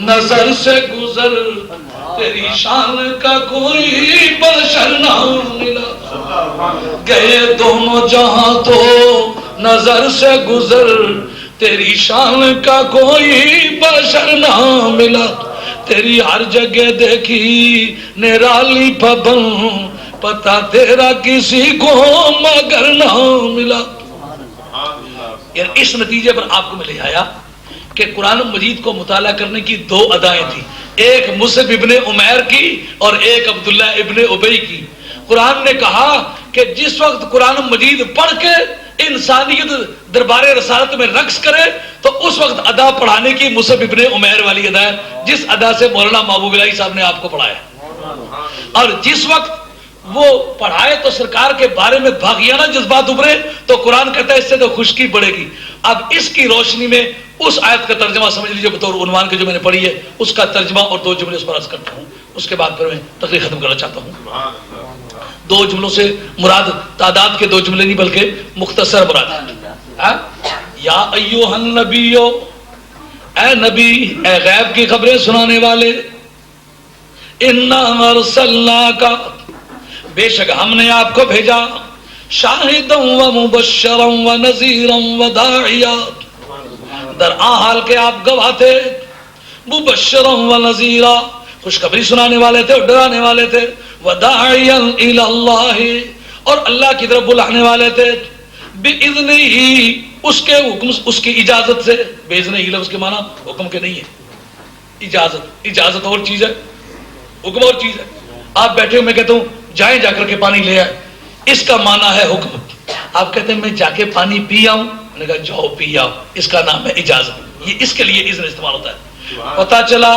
نظر سے گزر تیری شان کا کوئی بشر نہ ملا، گئے دونوں جہاں تو نظر سے گزر تیری شان کا کوئی بشر نہ ملا، تیری ہر جگہ دیکھی نرالی پبن پتا تیرا کسی کو مگر نہ ملا۔ یعنی اس نتیجے پر آپ کو میں لے آیا کہ قرآن مجید کو مطالعہ کرنے کی دو ادائیں تھیں، ایک مصعب ابن عمیر کی اور ایک عبداللہ ابن ابی کی۔ قرآن نے کہا کہ جس وقت قرآن مجید پڑھ کے انسانیت دربار رسالت میں رقص کرے تو اس وقت ادا پڑھانے کی مصعب ابن عمیر والی ادا ہے، جس ادا سے مولانا محبوب الہی صاحب نے آپ کو پڑھایا، اور جس وقت وہ پڑھائے تو سرکار کے بارے میں بھاگیانہ جذبات ابھرے تو قرآن کہتا ہے اس سے تو خشکی بڑھے گی۔ اب اس کی روشنی میں اس آیت کا ترجمہ سمجھ لیجیے بطور عنوان کے جو میں نے پڑھی ہے اس کا ترجمہ اور دو جملے اس پر عرض کرتا ہوں، اس کے بعد پھر میں تقریر ختم کرنا چاہتا ہوں۔ دو جملوں سے مراد تعداد کے دو جملے نہیں بلکہ مختصر مراد ہے۔ یا ایھا النبی، اے نبی، اے غیب کی خبریں سنانے والے، انا ارسلناک، بے شک ہم نے آپ کو بھیجا، شاہدا و مبشرا و نذیرا و داعیا، در آن حال کے آپ گواہ تھے، مبشرا و نذیرا، خوشخبری سنانے والے تھے اور ڈرانے والے تھے، و داعیا الی اللہ، اور اللہ کی طرف بلانے والے تھے، باذنہ، اس کے حکم، اس کی اجازت سے۔ باذنہ لفظ کے معنی حکم کے نہیں ہے، اجازت، اجازت اور چیز ہے، حکم اور چیز ہے۔ آپ بیٹھے ہو، میں کہتا ہوں جائیں جا کر کے پانی لے آئے، اس کا معنی ہے حکم۔ آپ کہتے ہیں میں جا کے پانی پی آؤں، میں نے کہا جاؤ پی آؤ، اس کا نام ہے اجازت۔ یہ اس کے لیے اذن استعمال ہوتا ہے۔ پتا چلا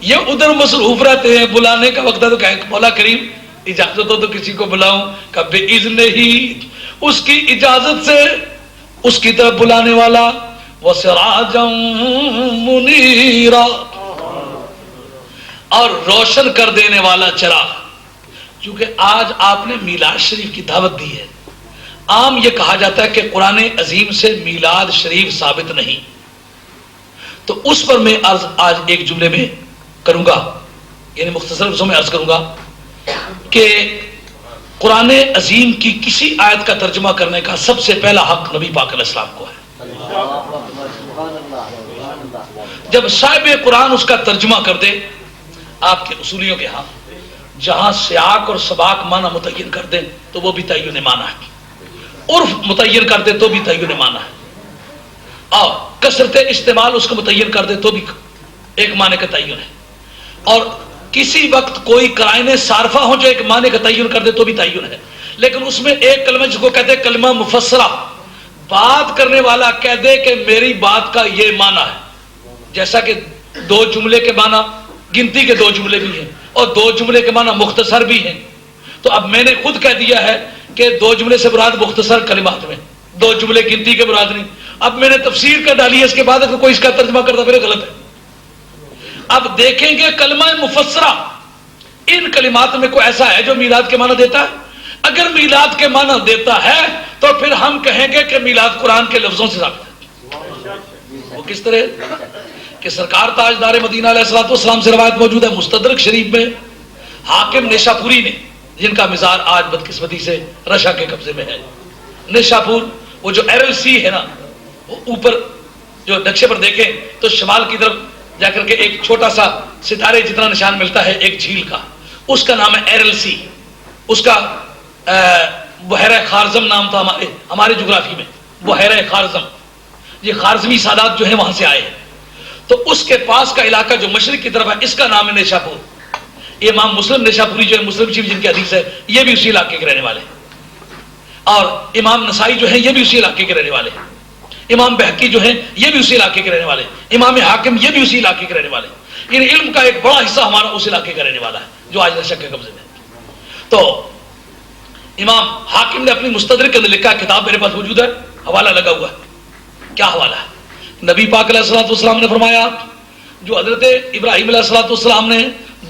یہ ادھر مصروف رہتے ہیں، بلانے کا وقت ہے تو کہیں مولا کریم اجازت ہو تو کسی کو بلاؤں، کہ باذن ہی، اس کی اجازت سے، اس کی طرف بلانے والا، وسراجا منیرا، اور روشن کر دینے والا چراغ۔ چونکہ آج آپ نے میلاد شریف کی دعوت دی ہے، عام یہ کہا جاتا ہے کہ قرآن عظیم سے میلاد شریف ثابت نہیں، تو اس پر میں عرض آج ایک جملے میں کروں گا، یعنی مختصر لفظوں میں عرض کروں گا کہ قرآن عظیم کی کسی آیت کا ترجمہ کرنے کا سب سے پہلا حق نبی پاک علیہ السلام کو ہے۔ جب صاحب قرآن اس کا ترجمہ کر دے، آپ کے اصولیوں کے ہاں جہاں سیاق اور سباق معنی متعین کر دیں تو وہ بھی تعین معنی ہے، عرف متعین کر دے تو بھی تعین معنی ہے، اور کثرت استعمال اس کو متعین کر دے تو بھی ایک معنی کا تعین ہے، اور کسی وقت کوئی قرائن صارفہ ہو جو ایک معنی کا تعین کر دے تو بھی تعین ہے۔ لیکن اس میں ایک کلمہ جس کو کہتے ہیں کلمہ مفسرہ، بات کرنے والا کہہ دے کہ میری بات کا یہ معنی ہے، جیسا کہ دو جملے کے معنی گنتی کے دو جملے بھی ہیں اور دو جملے کے معنی مختصر بھی ہیں، تو اب میں نے خود کہہ دیا ہے کہ دو جملے سے مراد مختصر کلمات میں، دو جملے گنتی کے مراد نہیں۔ اب میں نے تفسیر کر ڈالی ہے، اس کے بعد اگر کوئی اس کا ترجمہ کرتا پھر غلط ہے۔ اب دیکھیں گے کلمہ مفسرہ ان کلمات میں کوئی ایسا ہے جو میلاد کے معنی دیتا ہے؟ اگر میلاد کے معنی دیتا ہے تو پھر ہم کہیں گے کہ میلاد قرآن کے لفظوں سے ثابت ہے۔ وہ کس طرح کہ سرکار تاجدار مدینہ علیہ الصلوۃ والسلام سے روایت موجود ہے مستدرک شریف میں، حاکم نیشاپوری نے، جن کا مزار آج بدقسمتی سے رشا کے قبضے میں ہے، نیشاپور، وہ جو ایرل سی ہے نا، وہ اوپر جو نقشے پر دیکھیں تو شمال کی طرف جا کر کے ایک چھوٹا سا ستارے جتنا نشان ملتا ہے ایک جھیل کا، اس کا نام ہے ایرل سی، اس کا بحیرہ خارزم نام تھا ہمارے جغرافی میں، بحیرہ خارزم، یہ خارزمی سادات جو ہیں وہاں سے آئے ہیں، تو اس کے پاس کا علاقہ جو مشرق کی طرف ہے اس کا نام ہے نیشاپور۔ امام مسلم نیشاپوری جو ہے، مسلم شریف جن کی حدیث ہے، یہ بھی اسی علاقے کے رہنے والے ہیں، اور امام نسائی جو ہیں یہ بھی اسی علاقے کے رہنے والے ہیں، امام بہقی جو ہیں یہ بھی اسی علاقے کے رہنے والے ہیں، امام حاکم یہ بھی اسی علاقے کے رہنے والے ہیں، یعنی علم کا ایک بڑا حصہ ہمارا اس علاقے کا رہنے والا ہے جو آج رشک کے قبضے میں ہے۔ تو امام حاکم نے اپنی مستدرک کے اندر لکھا، کتاب میرے پاس موجود ہے، حوالہ لگا ہوا ہے۔ کیا حوالہ ہے؟ نبی پاک علیہ الصلوۃ والسلام نے فرمایا، جو حضرت ابراہیم علیہ الصلوۃ والسلام نے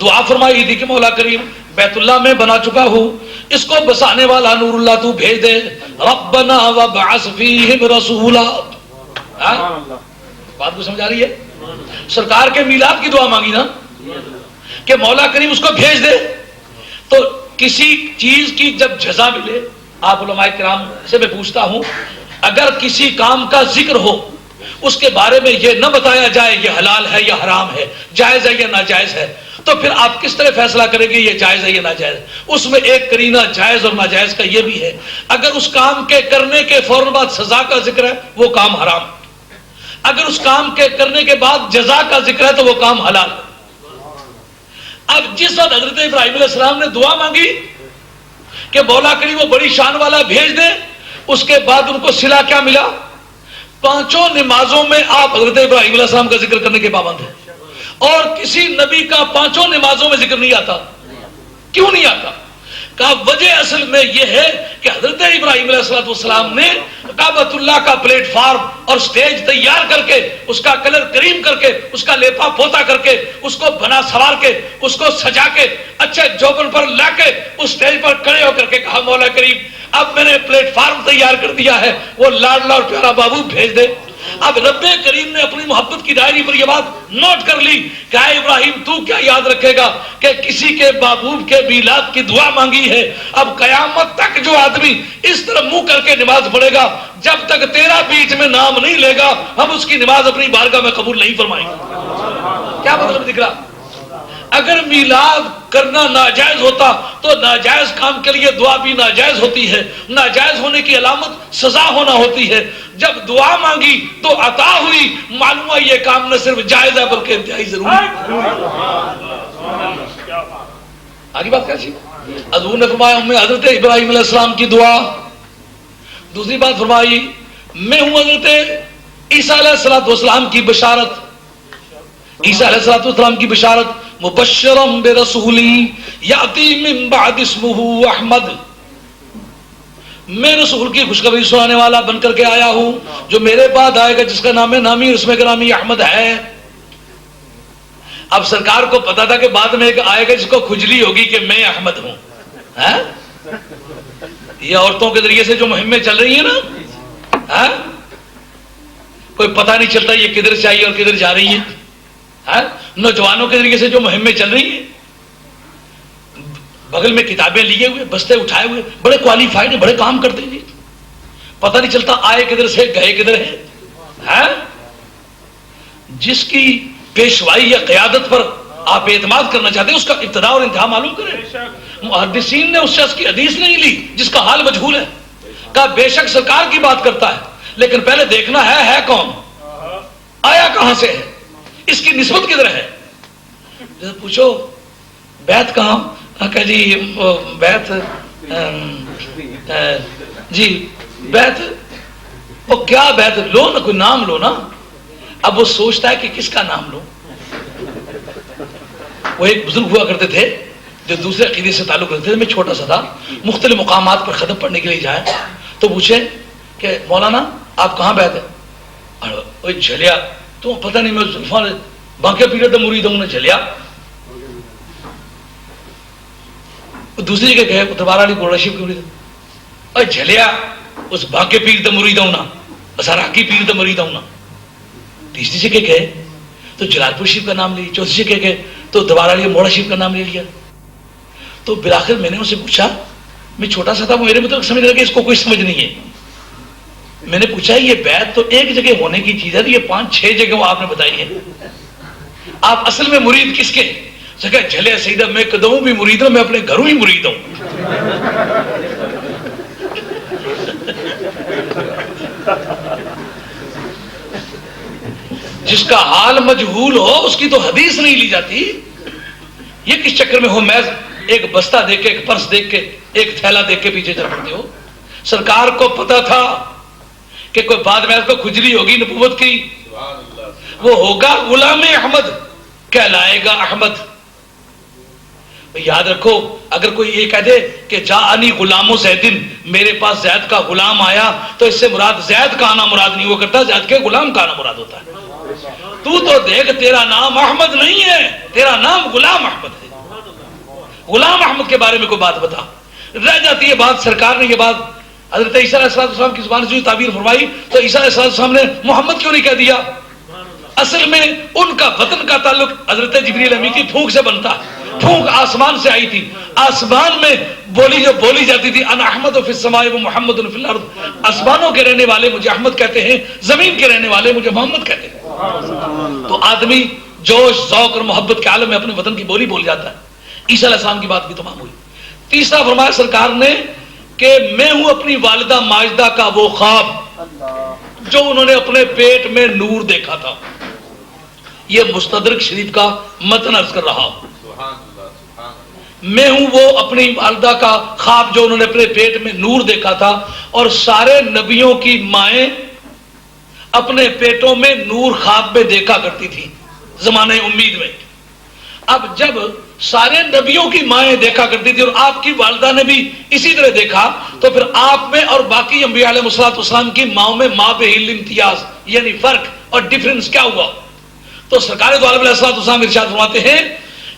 دعا فرمائی تھی کہ مولا کریم بیت اللہ میں بنا چکا ہوں، اس کو بسانے والا نور اللہ تو بھیج دے، ربنا وابعث فیہم رسولا، بات کو سمجھ آ رہی ہے؟ سرکار کے میلاد کی دعا مانگی نا کہ مولا کریم اس کو بھیج دے. تو کسی چیز کی جب جزا ملے، آپ علماء کرام سے میں پوچھتا ہوں، اگر کسی کام کا ذکر ہو، اس کے بارے میں یہ نہ بتایا جائے یہ حلال ہے یا حرام ہے، جائز ہے یا ناجائز ہے، تو پھر آپ کس طرح فیصلہ کریں گے یہ جائز ہے یا ناجائز؟ اس میں ایک کرینہ جائز اور ناجائز کا یہ بھی ہے، اگر اس کام کے کرنے کے فوراً بعد سزا کا ذکر ہے وہ کام حرام، اگر اس کام کے کرنے کے بعد جزا کا ذکر ہے تو وہ کام حلال. اب جس وقت حضرت ابراہیم علیہ السلام نے دعا مانگی کہ مولا کریم وہ بڑی شان والا بھیج دے، اس کے بعد ان کو صلہ کیا ملا؟ 5 نمازوں میں آپ حضرت ابراہیم علیہ السلام کا ذکر کرنے کے پابند ہیں، اور کسی نبی کا 5 نمازوں میں ذکر نہیں آتا. کیوں نہیں آتا؟ کہا وجہ اصل میں یہ ہے کہ حضرت ابراہیم علیہ السلام نے کعبۃ اللہ کا پلیٹ فارم اور سٹیج تیار کر کے، اس کا کلر کریم کر کے، اس کا لیپا پوتا کر کے، اس کو بنا سوار کے، اس کو سجا کے، اچھے جوبن پر لا کے اس سٹیج پر کھڑے ہو کر کے کہا مولا کریم اب میں نے پلیٹ فارم تیار کر دیا ہے، وہ لاڈلا اور پیارا بابو بھیج دے. اب رب کریم نے اپنی محبت کی ڈائری پر یہ بات نوٹ کر لی کہ اے ابراہیم تو کیا یاد رکھے گا کہ کسی کے بابوب کے میلاد کی دعا مانگی ہے. اب قیامت تک جو آدمی اس طرح منہ کر کے نماز پڑھے گا، جب تک تیرا بیچ میں نام نہیں لے گا ہم اس کی نماز اپنی بارگاہ میں قبول نہیں فرمائیں گے. کیا مطلب دکھ رہا؟ اگر میلاد کرنا ناجائز ہوتا تو ناجائز کام کے لیے دعا بھی ناجائز ہوتی ہے، ناجائز ہونے کی علامت سزا ہونا ہوتی ہے. جب دعا مانگی تو عطا ہوئی، معلوم ہے یہ کام نہ صرف جائز ہے بلکہ انتہائی ضروری ہے. آگے بات کیسی؟ حضور نے فرمایا حضرت ابراہیم علیہ السلام کی دعا. دوسری بات فرمائی میں ہوں حضرت عیسیٰ علیہ السلام کی بشارت. عیسیٰ علیہ السلام کی بشارت مبشرم برسولی یاتی من بعد اسمہ احمد، میں رسول کی خوشخبری سنانے والا بن کر کے آیا ہوں جو میرے بعد آئے گا جس کا نام نامی اس میں نامی احمد ہے. اب سرکار کو پتا تھا کہ بعد میں ایک آئے گا جس کو کھجلی ہوگی کہ میں احمد ہوں. یہ عورتوں کے ذریعے سے جو مہمیں چل رہی ہیں نا، کوئی پتہ نہیں چلتا یہ کدھر سے آئی اور کدھر جا رہی ہے. نوجوانوں کے ذریعے سے جو مہمیں چل رہی ہیں، بغل میں کتابیں لیے ہوئے، بستے اٹھائے ہوئے، بڑے کوالیفائڈ ہیں، بڑے کام کرتے ہیں، پتہ نہیں چلتا آئے کدھر سے گئے کدھر ہیں. جس کی پیشوائی یا قیادت پر آپ اعتماد کرنا چاہتے ہیں اس کا ابتدا اور انتہا معلوم کریں. محدثین نے اس شخص کی حدیث نہیں لی جس کا حال مجہول ہے، کہا بے شک سرکار کی بات کرتا ہے لیکن پہلے دیکھنا ہے کون، آیا کہاں سے ہے، اس کی نسبت کدھر ہے. پوچھو بیعت کہاں؟ کہ جی بیعت، جی بیعت، وہ کیا بیعت؟ لو نا کوئی نام لو نا. اب وہ سوچتا ہے کہ کس کا نام لو. وہ ایک بزرگ ہوا کرتے تھے جو دوسرے عقیدے سے تعلق رکھتے تھے، میں چھوٹا سا تھا، مختلف مقامات پر خطب پڑھنے کے لیے جائے تو پوچھے کہ مولانا آپ کہاں بیعت ہے؟ وہ جھلیا تو پتہ نہیں میں زلفان باقی پیریڈ دا مرید ہوں. نے جھلیا دوسری جگہ گئے دربار علی گولڑا شریف کے مرید، اور جھلیا اس باقی پیر دا مرید ہوں نا، اساراکی پیر دا مرید ہوں نا. تیسری جگہ گئے تو جلال پور شریف کا نام لیا، چوتھی جگہ گئے تو دربار علی موڑا شریف کا نام لے لیا. تو بالآخر میں نے ان سے پوچھا، میں چھوٹا سا تھا، وہ میرے مطلب سمجھ رہا کہ اس کو کوئی سمجھ نہیں ہے. میں نے پوچھا یہ بیعت تو ایک جگہ ہونے کی چیز ہے، یہ 5-6 جگہ آپ نے بتائی ہے، آپ اصل میں مرید کس کے؟ جھلے سیدہ میں کدوں بھی مرید ہوں، میں اپنے گھروں ہی مرید ہوں. جس کا حال مجہول ہو اس کی تو حدیث نہیں لی جاتی. یہ کس چکر میں ہو محض ایک بستہ دیکھ کے، ایک پرس دیکھ کے، ایک تھیلا دیکھ کے پیچھے چل پڑتے ہو. سرکار کو پتا تھا کہ کوئی بعد میں کو کھجلی ہوگی نبوت کی، وہ ہوگا غلام احمد، کہلائے گا احمد. یاد رکھو اگر کوئی یہ کہہ دے کہ جاءنی غلام زیدن، میرے پاس زید کا غلام آیا، تو اس سے مراد زید کا آنا مراد نہیں ہوا کرتا، زید کے غلام کا آنا مراد ہوتا ہے. تو دیکھ تیرا نام احمد نہیں ہے، تیرا نام غلام احمد ہے. غلام احمد کے بارے میں کوئی بات بتا، رہ جاتی ہے بات. سرکار نے یہ بات حضرت عیسیٰ علیہ السلام کی زبان سے تعبیر فرمائی تو عیسیٰ علیہ السلام نے محمد کیوں نہیں کہہ دیا؟ اصل میں ان کا وطن کا تعلق حضرت جبریل امی کی پھونک سے بنتا ہے. پھونک آسمان سے آئی تھی. آسمان میں جو بولی جاتی تھی انا احمد فی السماء و محمد فی الارض. آسمانوں کے رہنے والے مجھے احمد کہتے ہیں, زمین کے رہنے والے مجھے محمد کہتے ہیں. تو آدمی جوش ذوق اور محبت کے عالم میں اپنے وطن کی بولی بول جاتا ہے. عیسیٰ علیہ السلام کی بات بھی تمام ہوئی. تیسرا فرمایا سرکار نے کہ میں ہوں اپنی والدہ ماجدہ کا وہ خواب جو انہوں نے اپنے پیٹ میں نور دیکھا تھا. یہ مستدرک شریف کا متن عرض کر رہا ہوں. میں ہوں وہ اپنی والدہ کا خواب جو انہوں نے اپنے پیٹ میں نور دیکھا تھا, اور سارے نبیوں کی مائیں اپنے پیٹوں میں نور خواب میں دیکھا کرتی تھی زمانے امید میں. اب جب سارے نبیوں کی مائیں دیکھا کرتی تھی اور آپ کی والدہ نے بھی اسی طرح دیکھا, تو پھر آپ میں اور باقی انبیاء علیہ السلام کی ماؤں میں ماں بہ امتیاز یعنی فرق اور ڈفرنس کیا ہوا؟ تو سرکار دو عالم علیہ السلام ارشاد فرماتے ہیں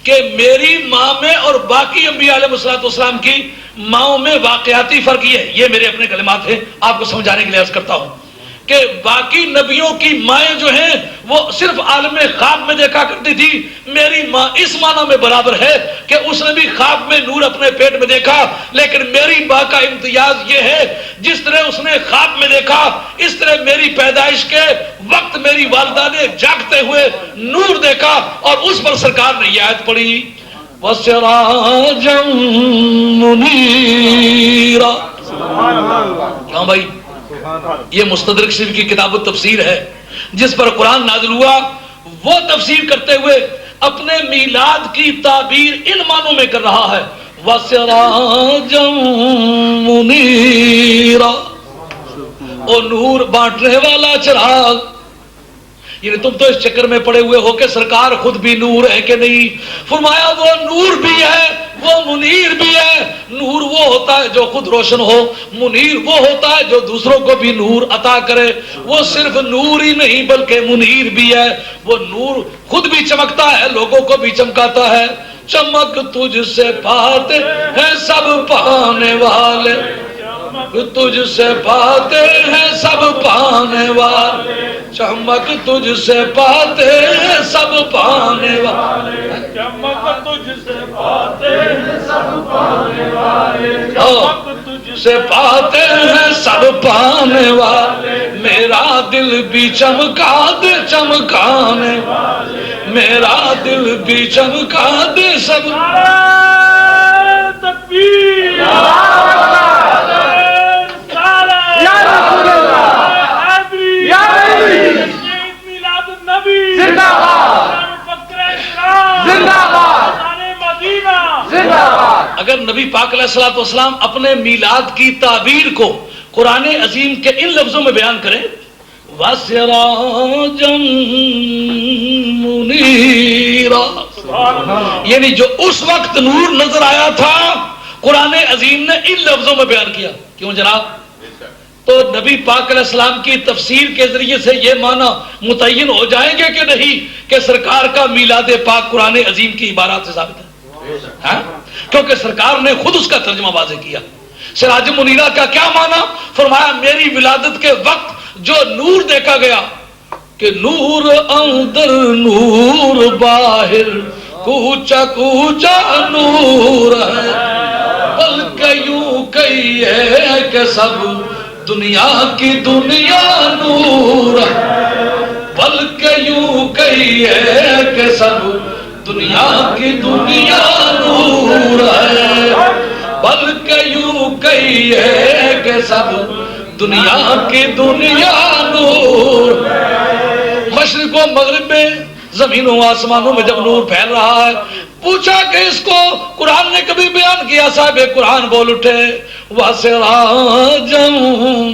کہ میری ماں میں اور باقی انبیاء علیہ السلام کی ماؤں میں واقعاتی فرق یہ ہے. یہ میرے اپنے کلمات ہیں, آپ کو سمجھانے کے لیے عرض کرتا ہوں کہ باقی نبیوں کی مائیں جو ہیں وہ صرف عالم خواب میں دیکھا کرتی تھی. میری ماں اس معنی میں برابر ہے کہ اس نے بھی خواب میں نور اپنے پیٹ میں دیکھا, لیکن میری ماں کا امتیاز یہ ہے جس طرح اس نے خواب میں دیکھا اس طرح میری پیدائش کے وقت میری والدہ نے جاگتے ہوئے نور دیکھا, اور اس پر سرکار نے یہ آیت پڑھی وَسِرَاجًا مُنِيرًا. ہاں بھائی, یہ مستدرک شریف کی کتاب التفسیر ہے جس پر قرآن نازل ہوا. وہ تفسیر کرتے ہوئے اپنے میلاد کی تعبیر ان معنوں میں کر رہا ہے وَسِرَاجًا مُنِيرًا, او نور بانٹنے والا چراغ. یعنی تم تو اس چکر میں پڑے ہوئے ہو کہ سرکار خود بھی نور ہے کہ نہیں. فرمایا وہ نور بھی ہے, وہ منیر بھی ہے. نور وہ ہوتا ہے جو خود روشن ہو, منیر وہ ہوتا ہے جو دوسروں کو بھی نور عطا کرے. وہ صرف نور ہی نہیں بلکہ منیر بھی ہے. وہ نور خود بھی چمکتا ہے, لوگوں کو بھی چمکاتا ہے. چمک تجھ سے پاتے ہیں سب پانے والے, تجھ سے پاتے ہیں سب پانے والے, چمک تجھ سے پاتے ہیں سب پانے والے,
چمک تجھ سے پاتے ہیں سب پانے والے, چمک تجھ
سے پاتے ہیں سب پانے والے. میرا دل بھی چمکا دے چمکانے والے, میرا دل بھی چمکا دے سب.
تکبیر
اگر نبی پاک علیہ الصلوۃ والسلام اپنے میلاد کی تعبیر کو قرآن عظیم کے ان لفظوں میں بیان کریں وَسِرَاجًا مُنِيرًا, یعنی جو اس وقت نور نظر آیا تھا قرآن عظیم نے ان لفظوں میں بیان کیا. کیوں جناب؟ تو نبی پاک علیہ السلام کی تفسیر کے ذریعے سے یہ معنی متعین ہو جائیں گے کہ نہیں کہ سرکار کا میلاد پاک قرآن عظیم کی عبارات سے ثابت ہے, کیونکہ سرکار نے خود اس کا ترجمہ واضح کیا. سراج منیرہ کا کیا معنی؟ فرمایا میری ولادت کے وقت جو نور دیکھا گیا کہ نور اندر نور باہر کوچا کوچا نور ہے, بلکہ یوں کہیے کہ سب دنیا کی دنیا نور ہے, بلکہ یوں کہیے کہ سب دنیا کی دنیا نور ہے, بلکہ یوں کہیے کہ سب دنیا کی دنیا نور. مشرق و مغرب میں زمینوں آسمانوں میں جب نور پھیل رہا ہے, پوچھا کہ اس کو قرآن نے کبھی بیان کیا؟ صاحب قرآن بول اٹھے وَسِرَاجًا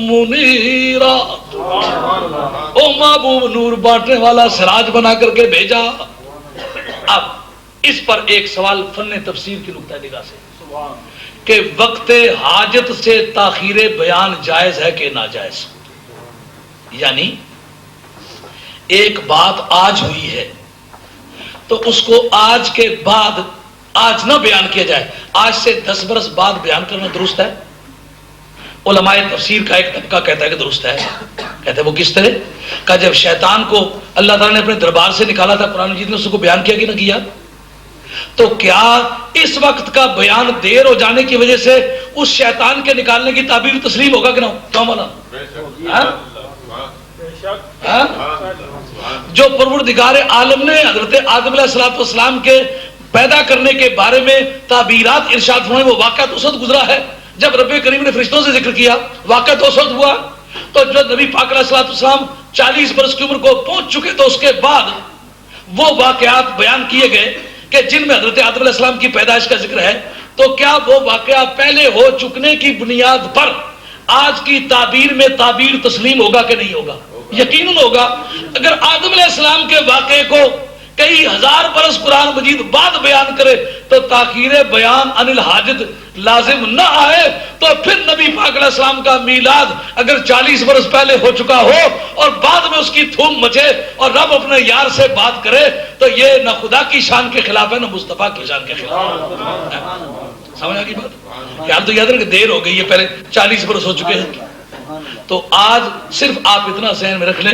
مُنِيرًا, او محبوب نور بانٹنے والا سراج بنا کر کے بھیجا. اب اس پر ایک سوال فن تفسیر کی نقطہ نگاہ سے کہ وقت حاجت سے تاخیر بیان جائز ہے کہ ناجائز؟ یعنی ایک بات آج ہوئی ہے تو اس کو آج کے بعد آج نہ بیان کیا جائے, آج سے 10 برس بعد بیان کرنا درست ہے؟ علماء تفسیر کا ایک طبقہ کہتا ہے کہ درست ہے. کہتے ہیں وہ کس طرح کہ جب شیطان کو اللہ تعالیٰ نے اپنے دربار سے نکالا تھا، قرآن مجید نے اس کو بیان کیا کہ نہ کیا؟ تو کیا اس وقت کا بیان دیر ہو جانے کی وجہ سے اس شیطان کے نکالنے کی تعبیر تسلیم ہوگا کہ نہ؟ کیوں مولانا؟ جو پروردگار عالم نے حضرت آدم علیہ السلام کے پیدا کرنے کے بارے میں تعبیرات ارشاد ہوئے، وہ واقعہ تو اس وقت گزرا ہے جب رب کریم نے فرشتوں سے ذکر کیا، واقعہ تو اس وقت ہوا. تو جو نبی پاک علیہ السلام 40 برس کی عمر کو پہنچ چکے تو اس کے بعد وہ واقعات بیان کیے گئے کہ جن میں حضرت آدم علیہ السلام کی پیدائش کا ذکر ہے. تو کیا وہ واقعہ پہلے ہو چکنے کی بنیاد پر آج کی تعبیر میں تعبیر تسلیم ہوگا کہ نہیں ہوگا؟ یقیناً ہوگا. اگر آدم علیہ السلام کے واقعے کو کئی ہزار برس قرآن مجید بعد بیان کرے تو تاخیر بیان عن الحاجت لازم نہ آئے. تو پھر نبی پاک علیہ السلام کا میلاد اگر 40 برس پہلے ہو چکا ہو اور بعد میں اس کی دھوم مچے اور رب اپنے یار سے بات کرے تو یہ نہ خدا کی شان کے خلاف ہے نہ مصطفیٰ کی شان کے خلاف ہے. سمجھ آ گئی بات؟ یار تو یاد رکھیں کہ دیر ہو گئی ہے، پہلے 40 برس ہو چکے ہیں. تو آج صرف آپ اتنا ذہن میں رکھ لیں،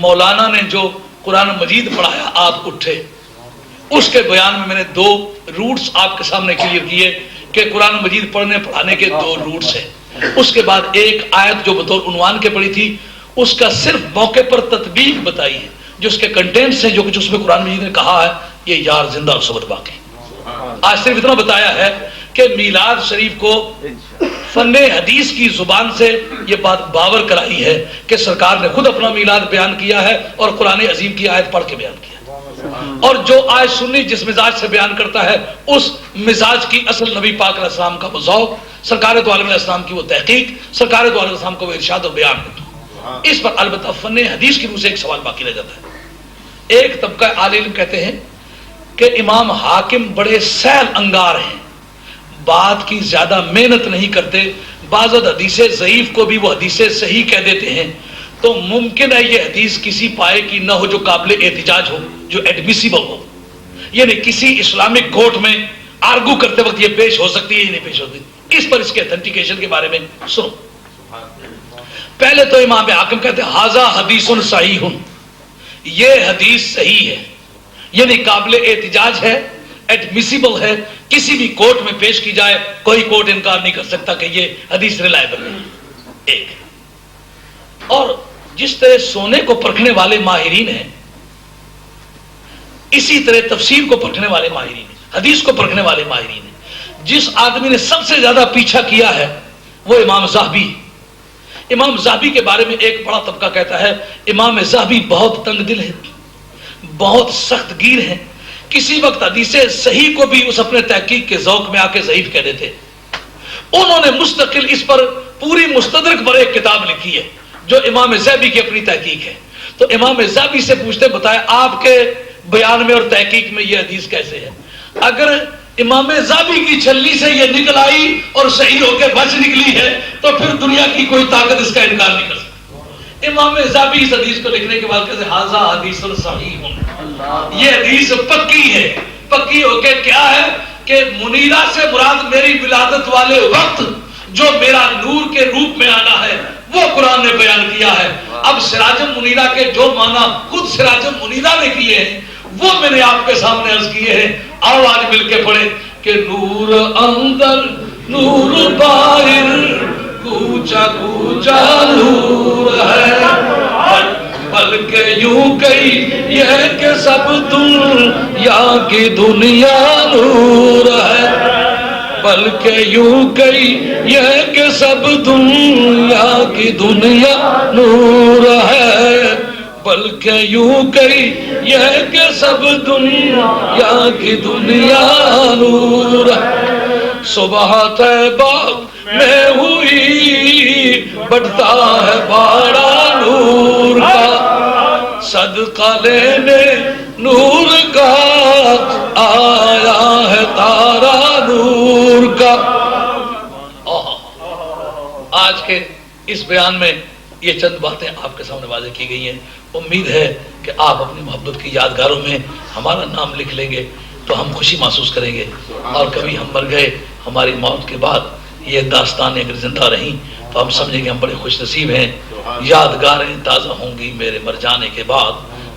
مولانا نے جو قرآن مجید پڑھایا آپ اٹھے، اس کے بیان میں نے 2 روٹس آپ کے سامنے کلیئر کیے کہ قرآن مجید پڑھنے پڑھانے کے 2 روٹس ہیں. اس کے بعد ایک آیت جو بطور عنوان کے پڑھی تھی اس کا صرف موقع پر تطبیق بتائی ہے، جو اس کے کنٹینٹس ہیں، جو کچھ اس میں قرآن مجید نے کہا ہے یہ یار زندہ اور ثبت باقی. آج صرف اتنا بتایا ہے کہ میلاد شریف کو فن حدیث کی زبان سے یہ بات باور کرائی ہے کہ سرکار نے خود اپنا میلاد بیان کیا ہے اور قرآن عظیم کی آیت پڑھ کے بیان کیا ہے. اور جو آیت سنی جس مزاج سے بیان کرتا ہے اس مزاج کی اصل نبی پاک علیہ السلام کا وہ ذوق، سرکار دو عالم علیہ السلام کی وہ تحقیق، سرکار دو عالم السلام کا وہ ارشاد اور بیان ہے. اس پر البتہ فن حدیث کی روح سے ایک سوال باقی رہ جاتا ہے. ایک طبقہ عالم علم کہتے ہیں کہ امام حاکم بڑے سیل انگار ہیں، بات کی زیادہ محنت نہیں کرتے، بعض حدیث ضعیف کو بھی وہ حدیث صحیح کہہ دیتے ہیں. تو ممکن ہے یہ حدیث کسی پائے کی نہ ہو جو قابل احتجاج ہو، جو ایڈمیسیبل ہو، یعنی کسی اسلامک کورٹ میں آرگو کرتے وقت یہ پیش ہو سکتی ہے یا نہیں پیش ہوتی. اس پر اس کے اتھینٹیکیشن کے بارے میں سنو. پہلے تو امام حاکم کہتے ہیں ھذا حدیث صحیح، یہ حدیث صحیح ہے، یعنی قابل احتجاج ہے، ایڈمیسیبل ہے، کسی بھی کورٹ میں پیش کی جائے کوئی کورٹ انکار نہیں کر سکتا کہ یہ حدیث ریلائبل ہے. ایک اور جس طرح سونے کو پرکھنے والے ماہرین ہیں اسی طرح تفسیر کو پرکھنے والے ماہرین ہیں، حدیث کو پرکھنے والے ماہرین ہیں. جس آدمی نے سب سے زیادہ پیچھا کیا ہے وہ امام ذہبی. امام ذہبی کے بارے میں ایک بڑا طبقہ کہتا ہے امام ذہبی بہت تنگ دل ہے، بہت سخت گیر ہیں، کسی وقت حدیث صحیح کو بھی اس اپنے تحقیق کے ذوق میں آ کے ضعیف کہہ دیتے. انہوں نے مستقل اس پر پوری مستدرک پر ایک کتاب لکھی ہے جو امام ذہبی کی اپنی تحقیق ہے. تو امام ذہبی سے پوچھتے بتائے آپ کے بیان میں اور تحقیق میں یہ حدیث کیسے ہے؟ اگر امام ذہبی کی چھلنی سے یہ نکل آئی اور صحیح ہو کے بچ نکلی ہے تو پھر دنیا کی کوئی طاقت اس کا انکار نہیں کر سکتی. امام ذہبی اس حدیث کو لکھنے کے بعد کہتے ہیں ھذا حدیث صحیح، یہ حدیث پکی ہے. پکی ہو کے کیا ہے کہ منیرہ سے مراد میری ولادت والے وقت جو میرا نور کے روپ میں آنا ہے وہ قرآن نے بیان کیا ہے. اب سراجم منیرہ کے جو معنی خود سراجم منیرہ نے کیے ہیں وہ میں نے آپ کے سامنے عرض کیے ہیں. آؤ آج مل کے پڑھیں کہ نور اندر نور باہر کوچا کوچا نور ہے، بلکہ یوں کہی یہ کہ سب دنیا کی دنیا نور ہے، بلکہ یوں کہی یہ کہ سب دنیا کی دنیا نور ہے، بلکہ یوں کہی یہ کہ سب دنیا کی دنیا نور ہے. صبح طیبہ میں ہوئی بڑھتا ہے باڑا نور کا، صدقہ لینے نور کا آیا ہے تارا نور کا. آج کے اس بیان میں یہ چند باتیں آپ کے سامنے واضح کی گئی ہیں. امید ہے کہ آپ اپنی محبت کی یادگاروں میں ہمارا نام لکھ لیں گے تو ہم خوشی محسوس کریں گے. اور کبھی ہم مر گئے، ہماری موت کے بعد یہ داستانیں اگر زندہ رہیں تو ہم سمجھیں گے ہم بڑے خوش نصیب ہیں. یادگاریں تازہ ہوں گی میرے مر جانے کے بعد،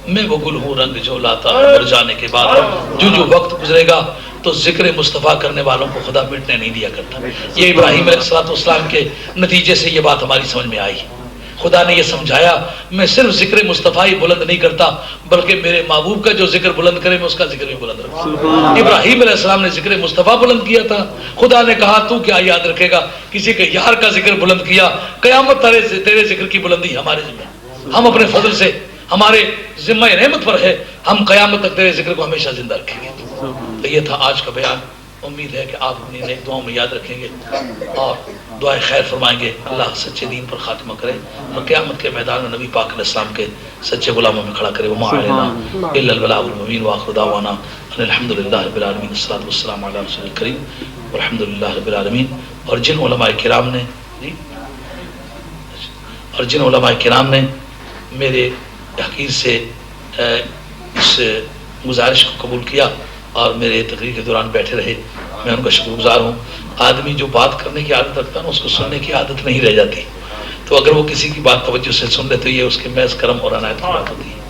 میں وہ گل ہوں رنگ جو لاتا ہے مر جانے کے بعد. جو وقت گزرے گا تو ذکر مصطفیٰ کرنے والوں کو خدا مٹنے نہیں دیا کرتا. یہ ابراہیم علیہ السلام کے نتیجے سے یہ بات ہماری سمجھ میں آئی. خدا نے یہ سمجھایا میں صرف ذکر مصطفیٰ ہی بلند نہیں کرتا بلکہ میرے محبوب کا جو ذکر بلند کرے میں اس کا ذکر بھی بلند رکھوں. ابراہیم علیہ السلام نے ذکر مصطفیٰ بلند کیا تھا. خدا نے کہا تو کیا یاد رکھے گا، کسی کے یار کا ذکر بلند کیا، قیامت تیرے ذکر کی بلندی ہمارے ذمہ، ہم اپنے فضل سے ہمارے ذمہ رحمت پر ہے، ہم قیامت تک تیرے ذکر کو ہمیشہ زندہ رکھیں گے. تو یہ تھا آج کا بیان. امید ہے کہ آپ اپنی نیک دعاؤں میں یاد رکھیں گے اور دعائیں خیر فرمائیں گے. اللہ سچے دین پر خاتمہ کرے اور قیامت کے میدان میں نبی پاک علیہ السلام کے سچے غلاموں میں کھڑا کرے. وما علینا الا البلاغ المبین وآخر دعوانا ان الحمد للہ رب العالمین الصلاۃ والسلام علی رسول الکریم والحمد للہ رب العالمین. اور جن علماء کرام نے میرے تحقیر سے اس گزارش کو قبول کیا اور میرے تقریر کے دوران بیٹھے رہے، میں ان کا شکر گزار ہوں. آدمی جو بات کرنے کی عادت رکھتا ہے نا اس کو سننے کی عادت نہیں رہ جاتی، تو اگر وہ کسی کی بات توجہ سے سن لے تو یہ اس کے محض کرم اور عنایت کی بات ہوتی ہے.